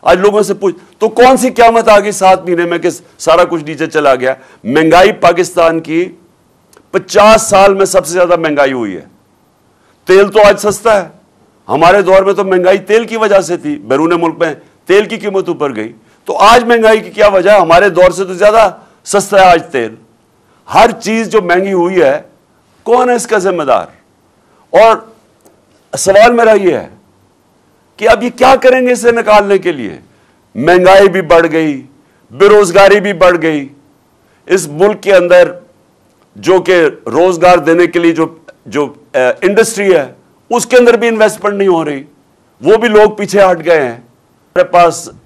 آج لوگوں سے پوچھ، تو کون سی قیامت آ گئی 7 مہینے میں کہ سارا کچھ نیچے چلا گیا؟ مہنگائی پاکستان کی 50 سال میں سب سے زیادہ مہنگائی ہوئی ہے۔ تیل تو آج سستا ہے، ہمارے دور میں تو مہنگائی تیل کی وجہ سے تھی، بیرون ملک میں تیل کی قیمت اوپر گئی، تو آج مہنگائی کی کیا وجہ ہے؟ ہمارے دور سے تو زیادہ سستا ہے آج تیل۔ ہر چیز جو مہنگی ہوئی ہے، کون ہے اس کا ذمہ دار؟ اور سوال میرا یہ ہے کہ اب یہ کیا کریں گے اسے نکالنے کے لیے؟ مہنگائی بھی بڑھ گئی، بے روزگاری بھی بڑھ گئی، اس ملک کے اندر جو کہ روزگار دینے کے لیے جو انڈسٹری ہے اس کے اندر بھی انویسٹمنٹ نہیں ہو رہی، وہ بھی لوگ پیچھے ہٹ گئے ہیں۔ ہمارے پاس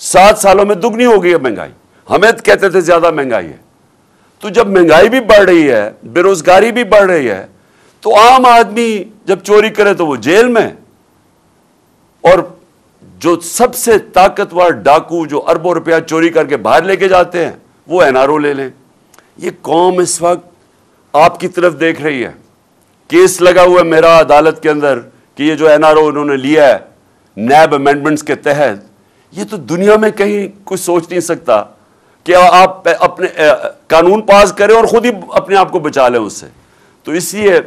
7 سالوں میں دگنی ہو گئی ہے مہنگائی. ہمیں کہتے تھے زیادہ مہنگائی ہے. تو جب مہنگائی بھی بڑھ رہی ہے, بے روزگاری بھی بڑھ رہی ہے, تو عام آدمی جب چوری کرے تو وہ جیل میں, اور جو سب سے طاقتور ڈاکو جو اربوں روپیہ چوری کر کے باہر لے کے جاتے ہیں وہ NRO لے لیں. یہ قوم اس وقت آپ کی طرف دیکھ رہی ہے. کیس لگا ہوا ہے میرا عدالت کے اندر کہ یہ جو NRO انہوں نے لیا ہے نیب امینڈمنٹس کے تحت, یہ تو دنیا میں کہیں کوئی سوچ نہیں سکتا کہ آپ اپنے قانون پاس کریں اور خود ہی اپنے آپ کو بچا لیں اس سے. تو اس لیے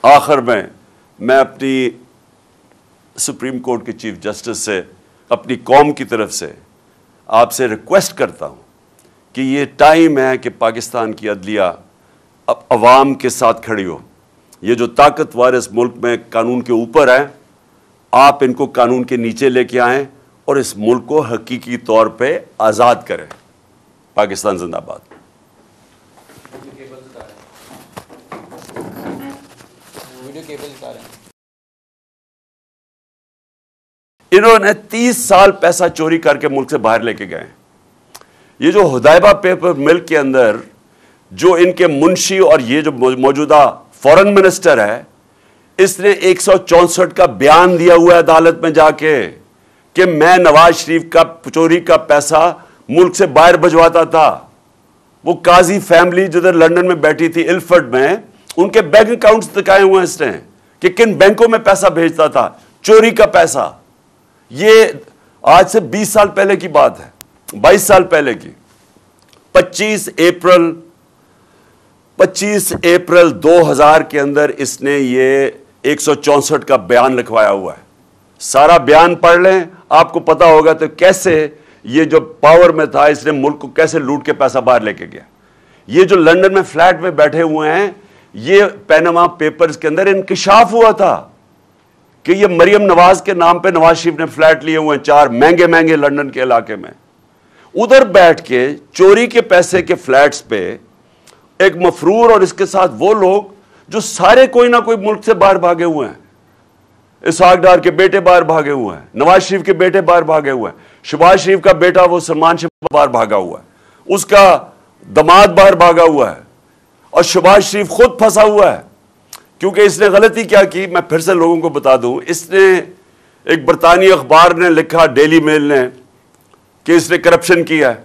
آخر میں اپنی سپریم کورٹ کے چیف جسٹس سے, اپنی قوم کی طرف سے آپ سے ریکویسٹ کرتا ہوں کہ یہ ٹائم ہے کہ پاکستان کی عدلیہ اب عوام کے ساتھ کھڑی ہو. یہ جو طاقتور اس ملک میں قانون کے اوپر ہیں, آپ ان کو قانون کے نیچے لے کے آئیں اور اس ملک کو حقیقی طور پہ آزاد کریں. پاکستان زندہ باد. انہوں نے 30 سال پیسہ چوری کر کے ملک سے باہر لے کے گئے. یہ جو ہدایبہ پیپر مل کے اندر جو ان کے منشی اور یہ جو موجودہ فورن منسٹر ہے, اس نے 164 کا بیان دیا ہوا ہے عدالت میں جا کے کہ میں نواز شریف کا چوری کا پیسہ ملک سے باہر بھجواتا تھا. وہ قاضی فیملی جدھر لندن میں بیٹھی تھی الفرڈ میں, ان کے بینک اکاؤنٹس دکھائے ہوئے ہیں اس نے کہ کن بینکوں میں پیسہ بھیجتا تھا, چوری کا پیسہ. یہ آج سے 20 سال پہلے کی بات ہے, 22 سال پہلے کی. 25 اپریل 2000 کے اندر اس نے یہ 164 کا بیان لکھوایا ہوا ہے. سارا بیان پڑھ لیں, آپ کو پتا ہوگا تو کیسے یہ جو پاور میں تھا اس نے ملک کو کیسے لوٹ کے پیسہ باہر لے کے گیا. یہ جو لندن میں فلیٹ میں بیٹھے ہوئے ہیں, یہ پیناما پیپرز کے اندر انکشاف ہوا تھا کہ یہ مریم نواز کے نام پہ نواز شریف نے فلیٹ لیے ہوئے ہیں 4 مہنگے لندن کے علاقے میں. ادھر بیٹھ کے چوری کے پیسے کے فلیٹس پہ ایک مفرور اور اس کے ساتھ وہ لوگ جو سارے کوئی نہ کوئی ملک سے باہر بھاگے ہوئے ہیں. اسحاق ڈار کے بیٹے باہر بھاگے ہوئے ہیں, نواز شریف کے بیٹے باہر بھاگے ہوئے ہیں, شہباز شریف کا بیٹا وہ سلمان شریف باہر بھاگا ہوا ہے, اس کا دماد باہر بھاگا ہوا ہے, اور شہباز شریف خود پھنسا ہوا ہے کیونکہ اس نے غلطی کیا کی. میں پھر سے لوگوں کو بتا دوں, اس نے ایک برطانوی اخبار نے لکھا, ڈیلی میل نے, کہ اس نے کرپشن کیا ہے.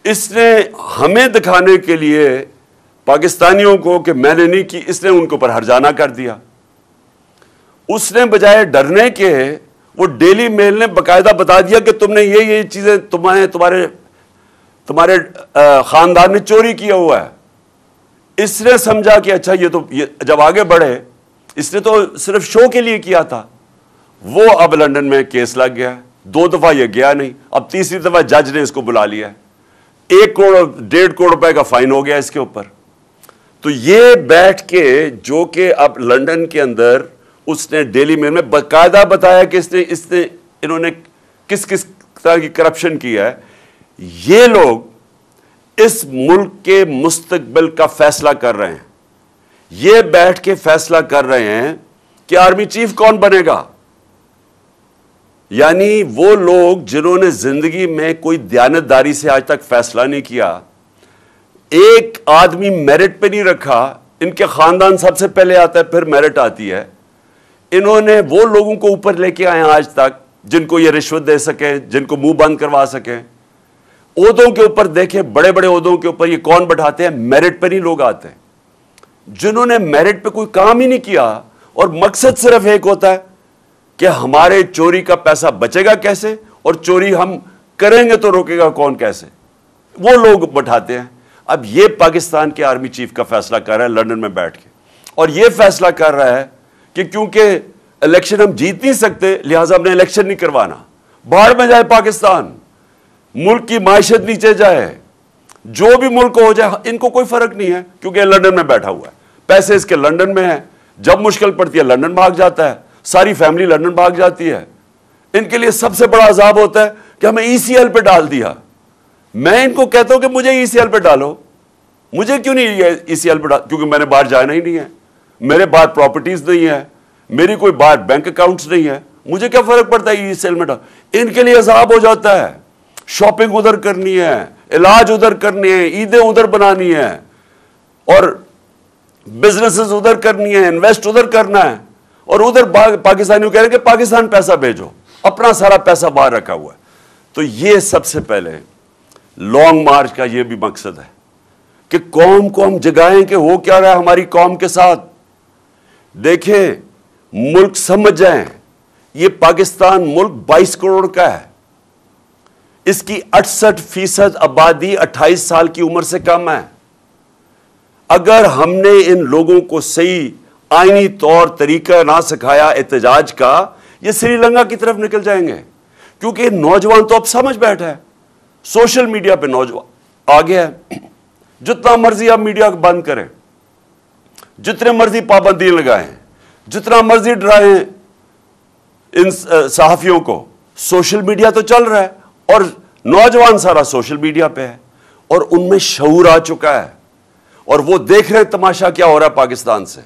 اس نے ہمیں دکھانے کے لیے پاکستانیوں کو کہ میں نے نہیں کی, اس نے ان کے اوپر ہرجانہ کر دیا. اس نے بجائے ڈرنے کے, وہ ڈیلی میل نے باقاعدہ بتا دیا کہ تم نے یہ چیزیں تمہارے خاندان نے چوری کیا ہوا ہے. اس نے سمجھا کہ اچھا یہ جب آگے بڑھے, اس نے تو صرف شو کے لیے کیا تھا. وہ اب لندن میں کیس لگ گیا, 2 دفعہ یہ گیا نہیں, اب تیسری دفعہ جج نے اس کو بلا لیا ہے. 1 کروڑ 1.5 کروڑ روپے کا فائن ہو گیا اس کے اوپر. تو یہ بیٹھ کے جو کہ اب لندن کے اندر اس نے ڈیلی میل میں باقاعدہ بتایا کہ انہوں نے کس طرح کی کرپشن کی ہے. یہ لوگ اس ملک کے مستقبل کا فیصلہ کر رہے ہیں. یہ بیٹھ کے فیصلہ کر رہے ہیں کہ آرمی چیف کون بنے گا. یعنی وہ لوگ جنہوں نے زندگی میں کوئی دیانتداری سے آج تک فیصلہ نہیں کیا, ایک آدمی میرٹ پہ نہیں رکھا, ان کے خاندان سب سے پہلے آتا ہے پھر میرٹ آتی ہے. انہوں نے وہ لوگوں کو اوپر لے کے آئے آج تک جن کو یہ رشوت دے سکیں, جن کو منہ بند کروا سکیں. عہدوں کے اوپر دیکھیں, بڑے بڑے عہدوں کے اوپر یہ کون بٹھاتے ہیں, میرٹ پہ نہیں لوگ آتے ہیں. جنہوں نے میرٹ پہ کوئی کام ہی نہیں کیا اور مقصد صرف ایک ہوتا ہے کہ ہمارے چوری کا پیسہ بچے گا کیسے اور چوری ہم کریں گے تو روکے گا کون کیسے, وہ لوگ بٹھاتے ہیں. اب یہ پاکستان کے آرمی چیف کا فیصلہ کر رہا ہے لندن میں بیٹھ کے, اور یہ فیصلہ کر رہا ہے کہ کیونکہ الیکشن ہم جیت نہیں سکتے لہٰذا ہم نے الیکشن نہیں کروانا. باہر میں جائے پاکستان, ملک کی معیشت نیچے جائے, جو بھی ملک ہو جائے, ان کو کوئی فرق نہیں ہے کیونکہ لندن میں بیٹھا ہوا ہے, پیسے اس کے لندن میں ہیں. جب مشکل پڑتی ہے لندن بھاگ جاتا ہے, ساری فیملی لندن بھاگ جاتی ہے. ان کے لیے سب سے بڑا عذاب ہوتا ہے کہ ہمیں ECL پہ ڈال دیا. میں ان کو کہتا ہوں کہ مجھے ECL پہ ڈالو. مجھے کیوں نہیں ECL پہ ڈال, کیونکہ میں نے باہر جانا ہی نہیں ہے, میرے باہر پراپرٹیز نہیں ہے, میری کوئی باہر بینک اکاؤنٹس نہیں ہے. مجھے کیا فرق پڑتا ہے یہ سیلمنٹ. ان کے لیے عذاب ہو جاتا ہے. شاپنگ ادھر کرنی ہے, علاج ادھر کرنی ہے, عیدیں ادھر بنانی ہے, اور بزنسز ادھر کرنی ہے, انویسٹ ادھر کرنا ہے, اور ادھر پاکستانیوں کہہ رہے ہیں کہ پاکستان پیسہ بھیجو, اپنا سارا پیسہ باہر رکھا ہوا ہے. تو یہ سب سے پہلے لانگ مارچ کا یہ بھی مقصد ہے کہ قوم کو ہم جگائیں کہ ہو کیا رہا ہے ہماری قوم کے ساتھ. دیکھیں, ملک سمجھ جائیں, یہ پاکستان ملک 22 کروڑ کا ہے. اس کی 68% آبادی 28 سال کی عمر سے کم ہے. اگر ہم نے ان لوگوں کو صحیح آئینی طور طریقہ نہ سکھایا احتجاج کا, یہ سری لنکا کی طرف نکل جائیں گے. کیونکہ نوجوان تو اب سمجھ بیٹھا ہے, سوشل میڈیا پہ نوجوان آ گیا ہے. جتنا مرضی آپ میڈیا کو بند کریں, جتنے مرضی پابندی لگائیں, جتنا مرضی ڈرائیں ان صحافیوں کو, سوشل میڈیا تو چل رہا ہے اور نوجوان سارا سوشل میڈیا پہ ہے, اور ان میں شعور آ چکا ہے, اور وہ دیکھ رہے ہیں تماشا کیا ہو رہا ہے پاکستان سے.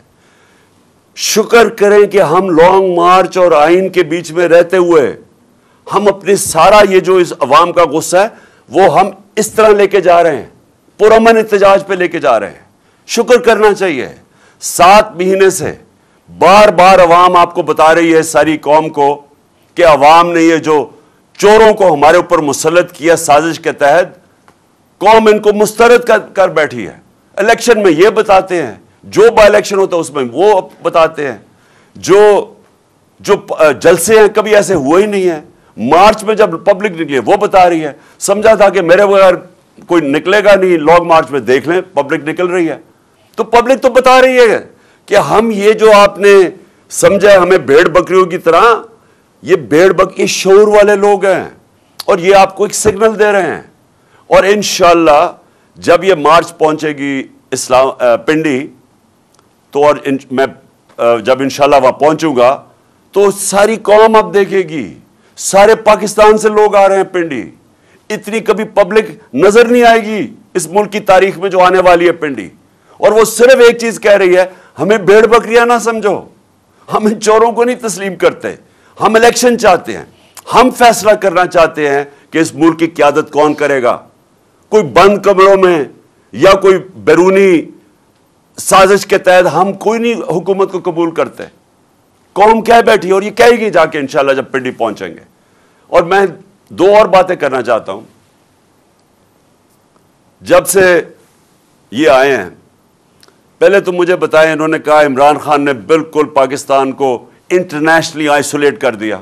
شکر کریں کہ ہم لانگ مارچ اور آئین کے بیچ میں رہتے ہوئے ہم اپنے سارا یہ جو اس عوام کا غصہ ہے وہ ہم اس طرح لے کے جا رہے ہیں, پرامن احتجاج پہ لے کے جا رہے ہیں. شکر کرنا چاہیے. 7 مہینے سے بار بار عوام آپ کو بتا رہی ہے, ساری قوم کو, کہ عوام نے یہ جو چوروں کو ہمارے اوپر مسلط کیا سازش کے تحت, قوم ان کو مسترد کر بیٹھی ہے. الیکشن میں یہ بتاتے ہیں, جو با الیکشن ہوتا ہے اس میں وہ بتاتے ہیں, جو جلسے ہیں کبھی ایسے ہوئے ہی نہیں ہیں. مارچ میں جب پبلک نکلی وہ بتا رہی ہے. سمجھا تھا کہ میرے بغیر کوئی نکلے گا نہیں, لانگ مارچ میں دیکھ لیں پبلک نکل رہی ہے. تو پبلک تو بتا رہی ہے کہ ہم یہ جو آپ نے سمجھا ہمیں بھیڑ بکریوں کی طرح, یہ بھیڑ بکری شعور والے لوگ ہیں, اور یہ آپ کو ایک سگنل دے رہے ہیں. اور انشاءاللہ جب یہ مارچ پہنچے گی پنڈی, تو اور میں جب انشاءاللہ وہاں پہنچوں گا تو ساری قوم اب دیکھے گی, سارے پاکستان سے لوگ آ رہے ہیں پنڈی. اتنی کبھی پبلک نظر نہیں آئے گی اس ملک کی تاریخ میں جو آنے والی ہے پنڈی. اور وہ صرف ایک چیز کہہ رہی ہے, ہمیں بھیڑ بکریاں نہ سمجھو, ہم ان چوروں کو نہیں تسلیم کرتے. ہم الیکشن چاہتے ہیں, ہم فیصلہ کرنا چاہتے ہیں کہ اس ملک کی قیادت کون کرے گا. کوئی بند کمروں میں یا کوئی بیرونی سازش کے تحت ہم کوئی نہیں حکومت کو قبول کرتے. قوم کہہ بیٹھی اور یہ کہے گی جا کے انشاءاللہ جب پنڈی پہنچیں گے. اور میں 2 اور باتیں کرنا چاہتا ہوں. جب سے یہ آئے ہیں, پہلے تو مجھے بتائیں, انہوں نے کہا عمران خان نے بالکل پاکستان کو انٹرنیشنلی آئسولیٹ کر دیا.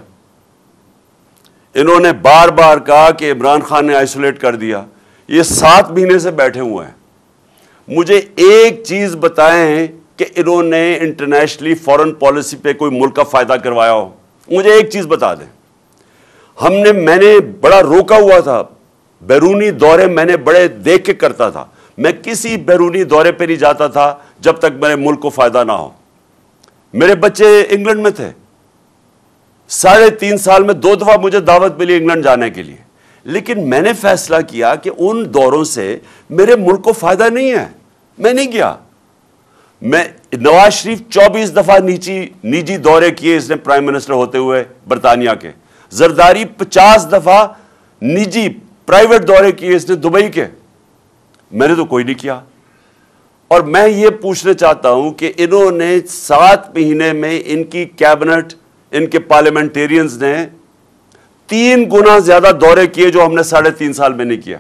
انہوں نے بار بار کہا کہ عمران خان نے آئسولیٹ کر دیا. یہ 7 مہینے سے بیٹھے ہوئے ہیں. مجھے ایک چیز بتائیں کہ انہوں نے انٹرنیشنلی فورن پالیسی پہ کوئی ملک کا فائدہ کروایا ہو. مجھے ایک چیز بتا دیں. میں نے بڑا روکا ہوا تھا, بیرونی دورے میں نے بڑے دیکھ کے کرتا تھا. میں کسی بیرونی دورے پہ نہیں جاتا تھا جب تک میرے ملک کو فائدہ نہ ہو. میرے بچے انگلینڈ میں تھے, 3.5 سال میں 2 دفعہ مجھے دعوت ملی انگلینڈ جانے کے لیے. لیکن میں نے فیصلہ کیا کہ ان دوروں سے میرے ملک کو فائدہ نہیں ہے, میں نہیں گیا. نواز شریف 24 دفعہ نجی دورے کیے اس نے پرائم منسٹر ہوتے ہوئے برطانیہ کے. زرداری 50 دفعہ نجی پرائیویٹ دورے کیے اس نے دبئی کے. میں نے تو کوئی نہیں کیا. اور میں یہ پوچھنا چاہتا ہوں کہ انہوں نے 7 مہینے میں ان کی کیبنٹ, ان کے پارلیمنٹیرینز نے 3 گنا زیادہ دورے کیے جو ہم نے 3.5 سال میں نہیں کیا.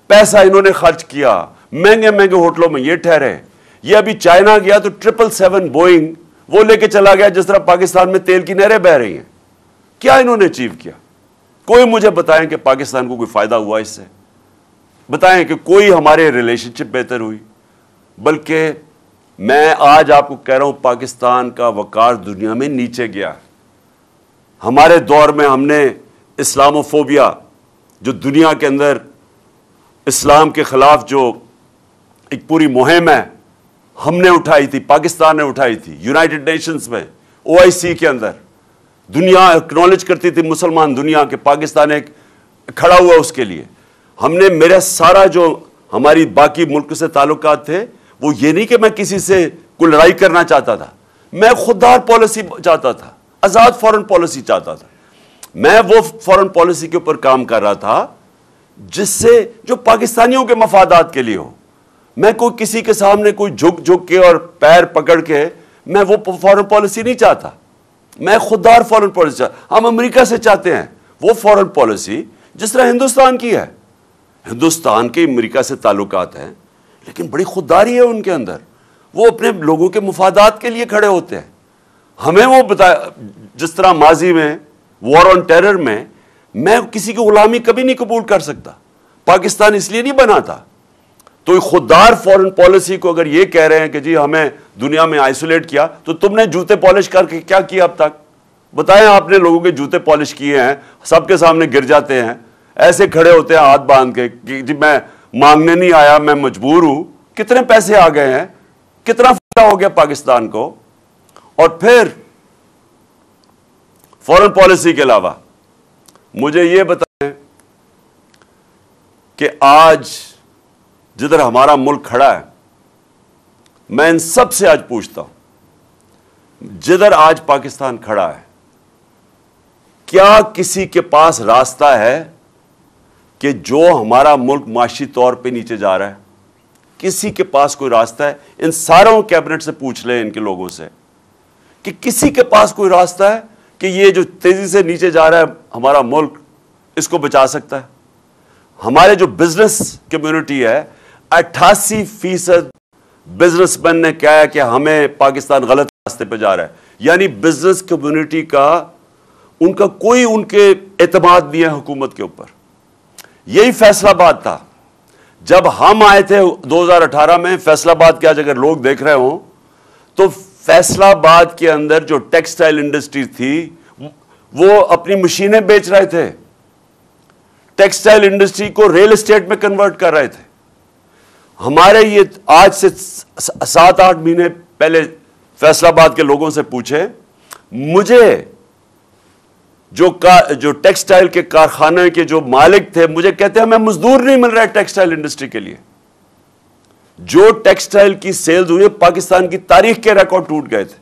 پیسہ انہوں نے خرچ کیا, مہنگے مہنگے ہوٹلوں میں یہ ٹھہرے. یہ ابھی چائنا گیا تو 777 بوئنگ وہ لے کے چلا گیا, جس طرح پاکستان میں تیل کی نہریں بہ رہی ہیں. کیا انہوں نے اچیو کیا؟ کوئی مجھے بتائیں کہ پاکستان کو کوئی فائدہ ہوا اس سے. بتائیں کہ کوئی ہمارے ریلیشن شپ بہتر ہوئی. بلکہ میں آج آپ کو کہہ رہا ہوں, پاکستان کا وقار دنیا میں نیچے گیا. ہمارے دور میں ہم نے اسلاموفوبیا, جو دنیا کے اندر اسلام کے خلاف جو ایک پوری مہم ہے, ہم نے اٹھائی تھی, پاکستان نے اٹھائی تھی. یونائٹڈ نیشنز میں, OIC کے اندر دنیا اکنالج کرتی تھی, مسلمان دنیا کے, پاکستان ایک کھڑا ہوا اس کے لیے. ہم نے, میرا سارا جو ہماری باقی ملک سے تعلقات تھے, وہ یہ نہیں کہ میں کسی سے کوئی لڑائی کرنا چاہتا تھا, میں خوددار پالیسی چاہتا تھا. آزاد فورن پالیسی چاہتا تھا. میں وہ فورن پالیسی کے اوپر کام کر رہا تھا جس سے جو پاکستانیوں کے مفادات کے لیے ہو. میں کوئی کسی کے سامنے کوئی جھک کے اور پیر پکڑ کے میں وہ فورن پالیسی نہیں چاہتا. میں خوددار فورن پالیسی چاہتا. ہم امریکہ سے چاہتے ہیں وہ فورن پالیسی جس طرح ہندوستان کی ہے. ہندوستان کے امریکہ سے تعلقات ہیں لیکن بڑی خودداری ہے ان کے اندر. وہ اپنے لوگوں کے مفادات کے لیے کھڑے ہوتے ہیں. ہمیں وہ جس طرح ماضی میں وار آن ٹیرر میں کسی کی غلامی کبھی نہیں قبول کر سکتا. پاکستان اس لیے نہیں بنا تھا. تو خوددار فورن پالیسی کو اگر یہ کہہ رہے ہیں کہ جی ہمیں دنیا میں آئسولیٹ کیا, تو تم نے جوتے پالش کر کے کیا کیا اب تک؟ بتائیں. آپ نے لوگوں کے جوتے پالش کیے ہیں, سب کے سامنے گر جاتے ہیں, ایسے کھڑے ہوتے ہیں ہاتھ باندھ کے کہ جی میں مانگنے نہیں آیا, میں مجبور ہوں. کتنے پیسے آ گئے ہیں, کتنا فائدہ ہو گیا پاکستان کو. اور پھر فورن پالیسی کے علاوہ مجھے یہ بتائیں کہ آج جدھر ہمارا ملک کھڑا ہے, میں ان سب سے آج پوچھتا ہوں, جدھر آج پاکستان کھڑا ہے, کیا کسی کے پاس راستہ ہے کہ جو ہمارا ملک معاشی طور پہ نیچے جا رہا ہے؟ کسی کے پاس کوئی راستہ ہے؟ ان ساروں کیبنٹ سے پوچھ لیں, ان کے لوگوں سے, کہ کسی کے پاس کوئی راستہ ہے کہ یہ جو تیزی سے نیچے جا رہا ہے ہمارا ملک, اس کو بچا سکتا ہے؟ ہمارے جو بزنس کمیونٹی ہے, 88% بزنس مین نے کہا ہے کہ ہمیں پاکستان غلط راستے پہ جا رہا ہے. یعنی بزنس کمیونٹی کا ان کا کوئی ان کے اعتماد نہیں ہے حکومت کے اوپر. یہی فیصل آباد تھا جب ہم آئے تھے 2018 میں. فیصل آباد کے آج اگر لوگ دیکھ رہے ہوں تو فیصل آباد کے اندر جو ٹیکسٹائل انڈسٹری تھی وہ اپنی مشینیں بیچ رہے تھے, ٹیکسٹائل انڈسٹری کو ریل اسٹیٹ میں کنورٹ کر رہے تھے. ہمارے یہ آج سے 7-8 مہینے پہلے فیصل آباد کے لوگوں سے پوچھے, مجھے جو ٹیکسٹائل کے کارخانے کے جو مالک تھے مجھے کہتے ہیں ہمیں مزدور نہیں مل رہا ہے ٹیکسٹائل انڈسٹری کے لیے. جو ٹیکسٹائل کی سیلز ہوئی پاکستان کی تاریخ کے ریکارڈ ٹوٹ گئے تھے.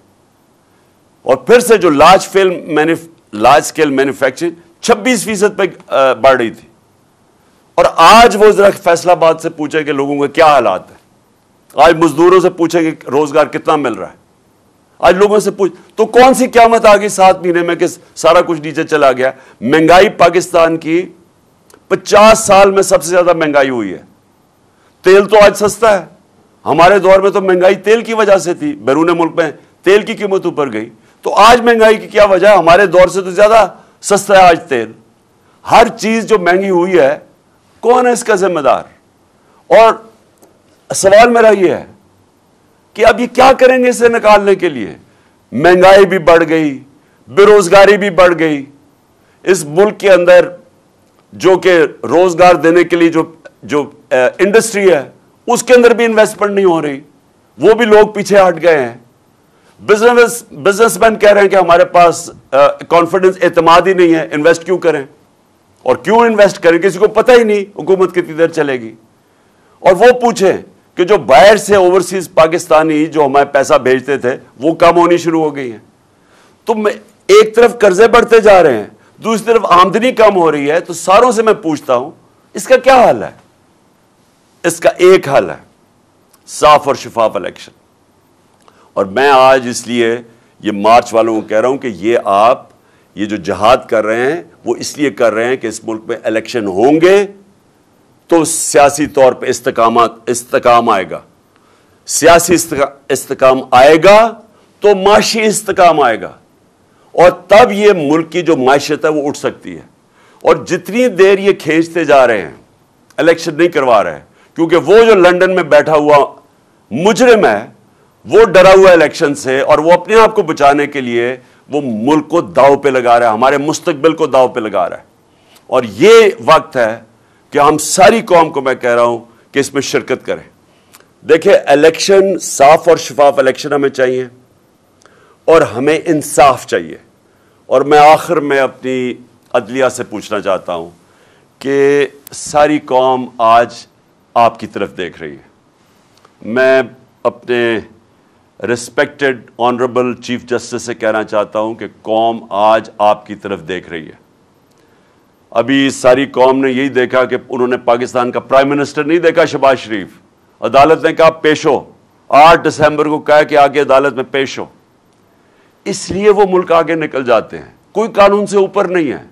اور پھر سے جو لارج اسکیل مینوفیکچرنگ 26% پہ بڑھ رہی تھی. اور آج وہ ذرا فیصل آباد سے پوچھے کہ لوگوں کے کیا حالات ہیں. آج مزدوروں سے پوچھیں کہ روزگار کتنا مل رہا ہے. آج لوگوں سے پوچھ تو کون سی قیامت آ گئی 7 مہینے میں کہ سارا کچھ نیچے چلا گیا. مہنگائی پاکستان کی 50 سال میں سب سے زیادہ مہنگائی ہوئی ہے. تیل تو آج سستا ہے. ہمارے دور میں تو مہنگائی تیل کی وجہ سے تھی, بیرون ملک میں تیل کی قیمت اوپر گئی. تو آج مہنگائی کی کیا وجہ ہے؟ ہمارے دور سے تو زیادہ سستا ہے آج تیل. ہر چیز جو مہنگی ہوئی ہے, کون ہے اس کا ذمہ دار؟ اور سوال میرا یہ ہے کہ اب یہ کیا کریں گے اسے نکالنے کے لیے؟ مہنگائی بھی بڑھ گئی, بے روزگاری بھی بڑھ گئی. اس ملک کے اندر جو کہ روزگار دینے کے لیے جو انڈسٹری ہے اس کے اندر بھی انویسٹمنٹ نہیں ہو رہی, وہ بھی لوگ پیچھے ہٹ گئے ہیں. بزنس مین کہہ رہے ہیں کہ ہمارے پاس کانفیڈنس, اعتماد ہی نہیں ہے, انویسٹ کیوں کریں؟ اور کیوں انویسٹ کریں؟ کسی کو پتہ ہی نہیں حکومت کتنی دیر چلے گی. اور وہ پوچھیں کہ جو باہر سے اوورسیز پاکستانی جو ہمیں پیسہ بھیجتے تھے وہ کم ہونی شروع ہو گئی ہیں. تو ایک طرف قرضے بڑھتے جا رہے ہیں, دوسری طرف آمدنی کم ہو رہی ہے. تو ساروں سے میں پوچھتا ہوں اس کا کیا حل ہے؟ اس کا ایک حل ہے, صاف اور شفاف الیکشن. اور میں آج اس لیے یہ مارچ والوں کو کہہ رہا ہوں کہ یہ جو جہاد کر رہے ہیں وہ اس لیے کر رہے ہیں کہ اس ملک میں الیکشن ہوں گے تو سیاسی طور پہ استحکام آئے گا. سیاسی استحکام آئے گا تو معاشی استحکام آئے گا, اور تب یہ ملک کی جو معیشت ہے وہ اٹھ سکتی ہے. اور جتنی دیر یہ کھینچتے جا رہے ہیں, الیکشن نہیں کروا رہے ہیں, کیونکہ وہ جو لندن میں بیٹھا ہوا مجرم ہے وہ ڈرا ہوا الیکشن سے, اور وہ اپنے آپ کو بچانے کے لیے وہ ملک کو داؤ پہ لگا رہا ہے, ہمارے مستقبل کو داؤ پہ لگا رہا ہے. اور یہ وقت ہے کہ ہم ساری قوم کو میں کہہ رہا ہوں کہ اس میں شرکت کریں. دیکھیں, الیکشن صاف اور شفاف الیکشن ہمیں چاہیے, اور ہمیں انصاف چاہیے. اور میں آخر میں اپنی عدلیہ سے پوچھنا چاہتا ہوں کہ ساری قوم آج آپ کی طرف دیکھ رہی ہے. میں اپنے ریسپیکٹڈ آنریبل چیف جسٹس سے کہنا چاہتا ہوں کہ قوم آج آپ کی طرف دیکھ رہی ہے. ابھی ساری قوم نے یہی دیکھا کہ انہوں نے پاکستان کا پرائم منسٹر نہیں دیکھا شہباز شریف. عدالت نے کہا پیش ہو, 8 دسمبر کو کہا کہ آگے عدالت میں پیش ہو. اس لیے وہ ملک آگے نکل جاتے ہیں. کوئی قانون سے اوپر نہیں ہے.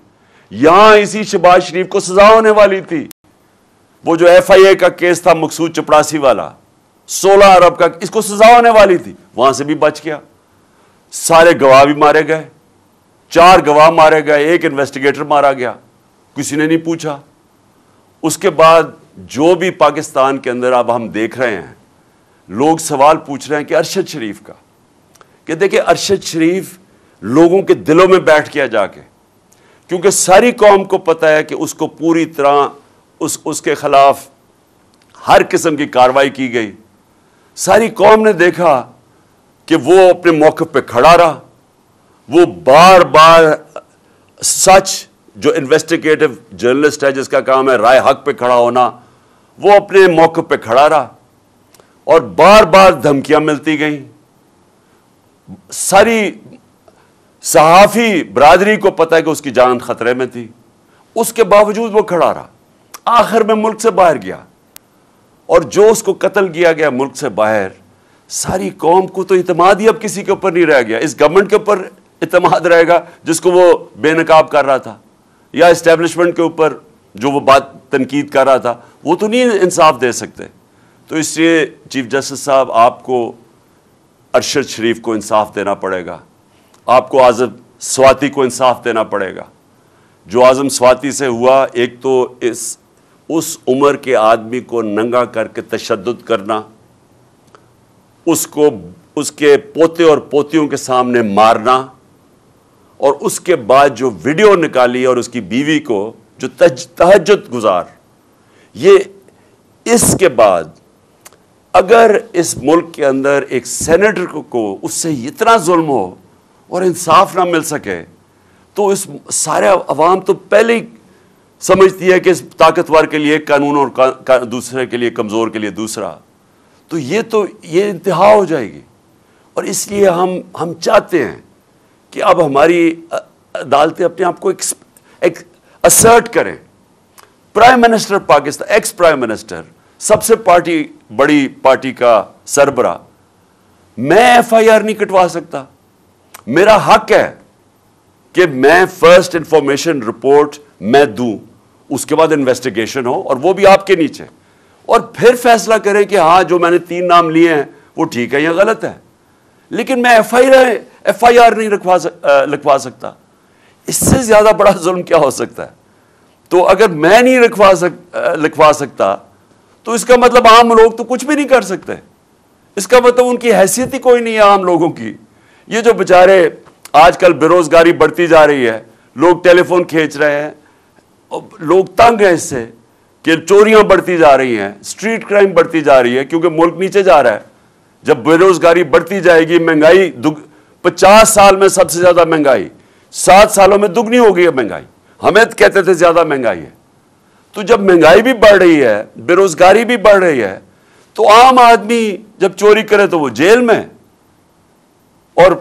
یہاں اسی شہباز شریف کو سزا ہونے والی تھی. وہ جو ایف آئی اے کا کیس تھا مقصود چپڑاسی والا 16 ارب کا, اس کو سزا ہونے والی تھی, وہاں سے بھی بچ گیا. سارے گواہ بھی مارے گئے, 4 گواہ مارے گئے, 1 انویسٹیگیٹر مارا گیا, کسی نے نہیں پوچھا. اس کے بعد جو بھی پاکستان کے اندر اب ہم دیکھ رہے ہیں, لوگ سوال پوچھ رہے ہیں کہ ارشد شریف کا, کہ دیکھیں ارشد شریف لوگوں کے دلوں میں بیٹھ گیا جا کے, کیونکہ ساری قوم کو پتہ ہے کہ اس کو پوری طرح اس کے خلاف ہر قسم کی کارروائی کی گئی. ساری قوم نے دیکھا کہ وہ اپنے موقف پہ کھڑا رہا. وہ بار بار سچ, جو انویسٹیگیٹو جرنلسٹ ہے جس کا کام ہے رائے حق پہ کھڑا ہونا, وہ اپنے موقف پہ کھڑا رہا اور بار بار دھمکیاں ملتی گئیں. ساری صحافی برادری کو پتہ ہے کہ اس کی جان خطرے میں تھی, اس کے باوجود وہ کھڑا رہا. آخر میں ملک سے باہر گیا, اور جو اس کو قتل کیا گیا ملک سے باہر, ساری قوم کو تو اعتماد ہی اب کسی کے اوپر نہیں رہ گیا. اس گورنمنٹ کے اوپر اعتماد رہے گا جس کو وہ بے نقاب کر رہا تھا, یا اسٹیبلشمنٹ کے اوپر جو وہ بات تنقید کر رہا تھا, وہ تو نہیں انصاف دے سکتے. تو اس لیے چیف جسٹس صاحب, آپ کو ارشد شریف کو انصاف دینا پڑے گا. آپ کو اعظم سواتی کو انصاف دینا پڑے گا. جو اعظم سواتی سے ہوا, ایک تو اس عمر کے آدمی کو ننگا کر کے تشدد کرنا, اس کو اس کے پوتے اور پوتیوں کے سامنے مارنا, اور اس کے بعد جو ویڈیو نکالی اور اس کی بیوی کو جو تہجد گزار, یہ اس کے بعد اگر اس ملک کے اندر ایک سینیٹر کو اس سے اتنا ظلم ہو اور انصاف نہ مل سکے, تو اس سارے عوام تو پہلے ہی سمجھتی ہے کہ اس طاقتور کے لیے ایک قانون اور دوسرے کے لیے, کمزور کے لیے دوسرا. تو یہ انتہا ہو جائے گی. اور اس لیے ہم چاہتے ہیں کہ اب ہماری عدالتیں اپنے آپ کو ایک اسرٹ کریں. Prime minister Pakistan, ex prime minister, سب سے بڑی پارٹی کا سربراہ, میں ایف آئی آر نہیں کٹوا سکتا. میرا حق ہے کہ میں فرسٹ انفارمیشن رپورٹ میں دوں, اس کے بعد انویسٹیگیشن ہو, اور وہ بھی آپ کے نیچے, اور پھر فیصلہ کریں کہ ہاں جو میں نے 3 نام لیے ہیں وہ ٹھیک ہے یا غلط ہے. لیکن میں ایف آئی آر نہیں لکھوا سکتا. اس سے زیادہ بڑا ظلم کیا ہو سکتا ہے؟ تو اگر میں نہیں لکھوا سکتا تو اس کا مطلب عام لوگ تو کچھ بھی نہیں کر سکتے. اس کا مطلب ان کی حیثیت ہی کوئی نہیں ہے عام لوگوں کی. یہ جو بیچارے آج کل بے روزگاری بڑھتی جا رہی ہے, لوگ ٹیلی فون کھینچ رہے ہیں, لوگ تنگ ہیں اس سے کہ چوریاں بڑھتی جا رہی ہیں, اسٹریٹ کرائم بڑھتی جا رہی ہے, کیونکہ ملک نیچے جا رہا ہے. جب بے روزگاری بڑھتی جائے گی, مہنگائی 50 سال میں سب سے زیادہ مہنگائی, 7 سالوں میں دگنی ہو گئی ہے مہنگائی. ہمیں کہتے تھے زیادہ مہنگائی ہے. تو جب مہنگائی بھی بڑھ رہی ہے, بے روزگاری بھی بڑھ رہی ہے, تو عام آدمی جب چوری کرے تو وہ جیل میں, اور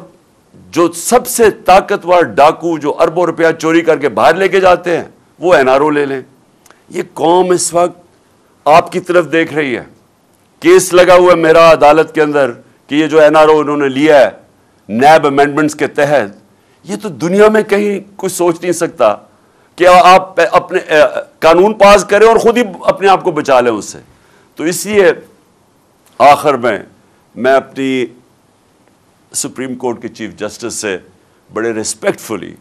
جو سب سے طاقتور ڈاکو جو اربوں روپیہ چوری کر کے باہر لے کے جاتے ہیں وہ این آر او لے لیں. یہ قوم اس وقت آپ کی طرف دیکھ رہی ہے. کیس لگا ہوا ہے میرا عدالت کے اندر کہ یہ جو این آر او انہوں نے لیا ہے نیب امینڈمنٹس کے تحت, یہ تو دنیا میں کہیں کوئی سوچ نہیں سکتا کہ آپ اپنے قانون پاس کریں اور خود ہی اپنے آپ کو بچا لیں اس سے. تو اس لیے آخر میں اپنی سپریم کورٹ کے چیف جسٹس سے بڑے ریسپیکٹفلی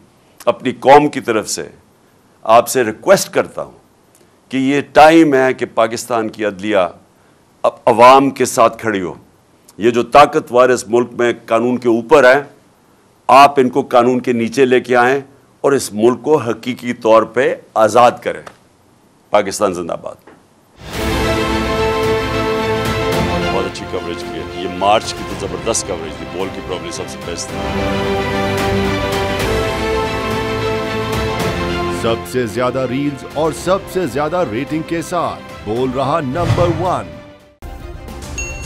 اپنی قوم کی طرف سے آپ سے ریکویسٹ کرتا ہوں کہ یہ ٹائم ہے کہ پاکستان کی عدلیہ اب عوام کے ساتھ کھڑی ہو. یہ جو طاقتور اس ملک میں قانون کے اوپر ہیں, آپ ان کو قانون کے نیچے لے کے آئیں اور اس ملک کو حقیقی طور پہ آزاد کریں. پاکستان زندہ باد. بہت اچھی کوریج کی ہے. یہ مارچ کی تو زبردست کوریج تھی, بال کی پرابلی سب سے بیسٹ تھی. سب سے زیادہ ریلز اور سب سے زیادہ ریٹنگ کے ساتھ بول رہا نمبر 1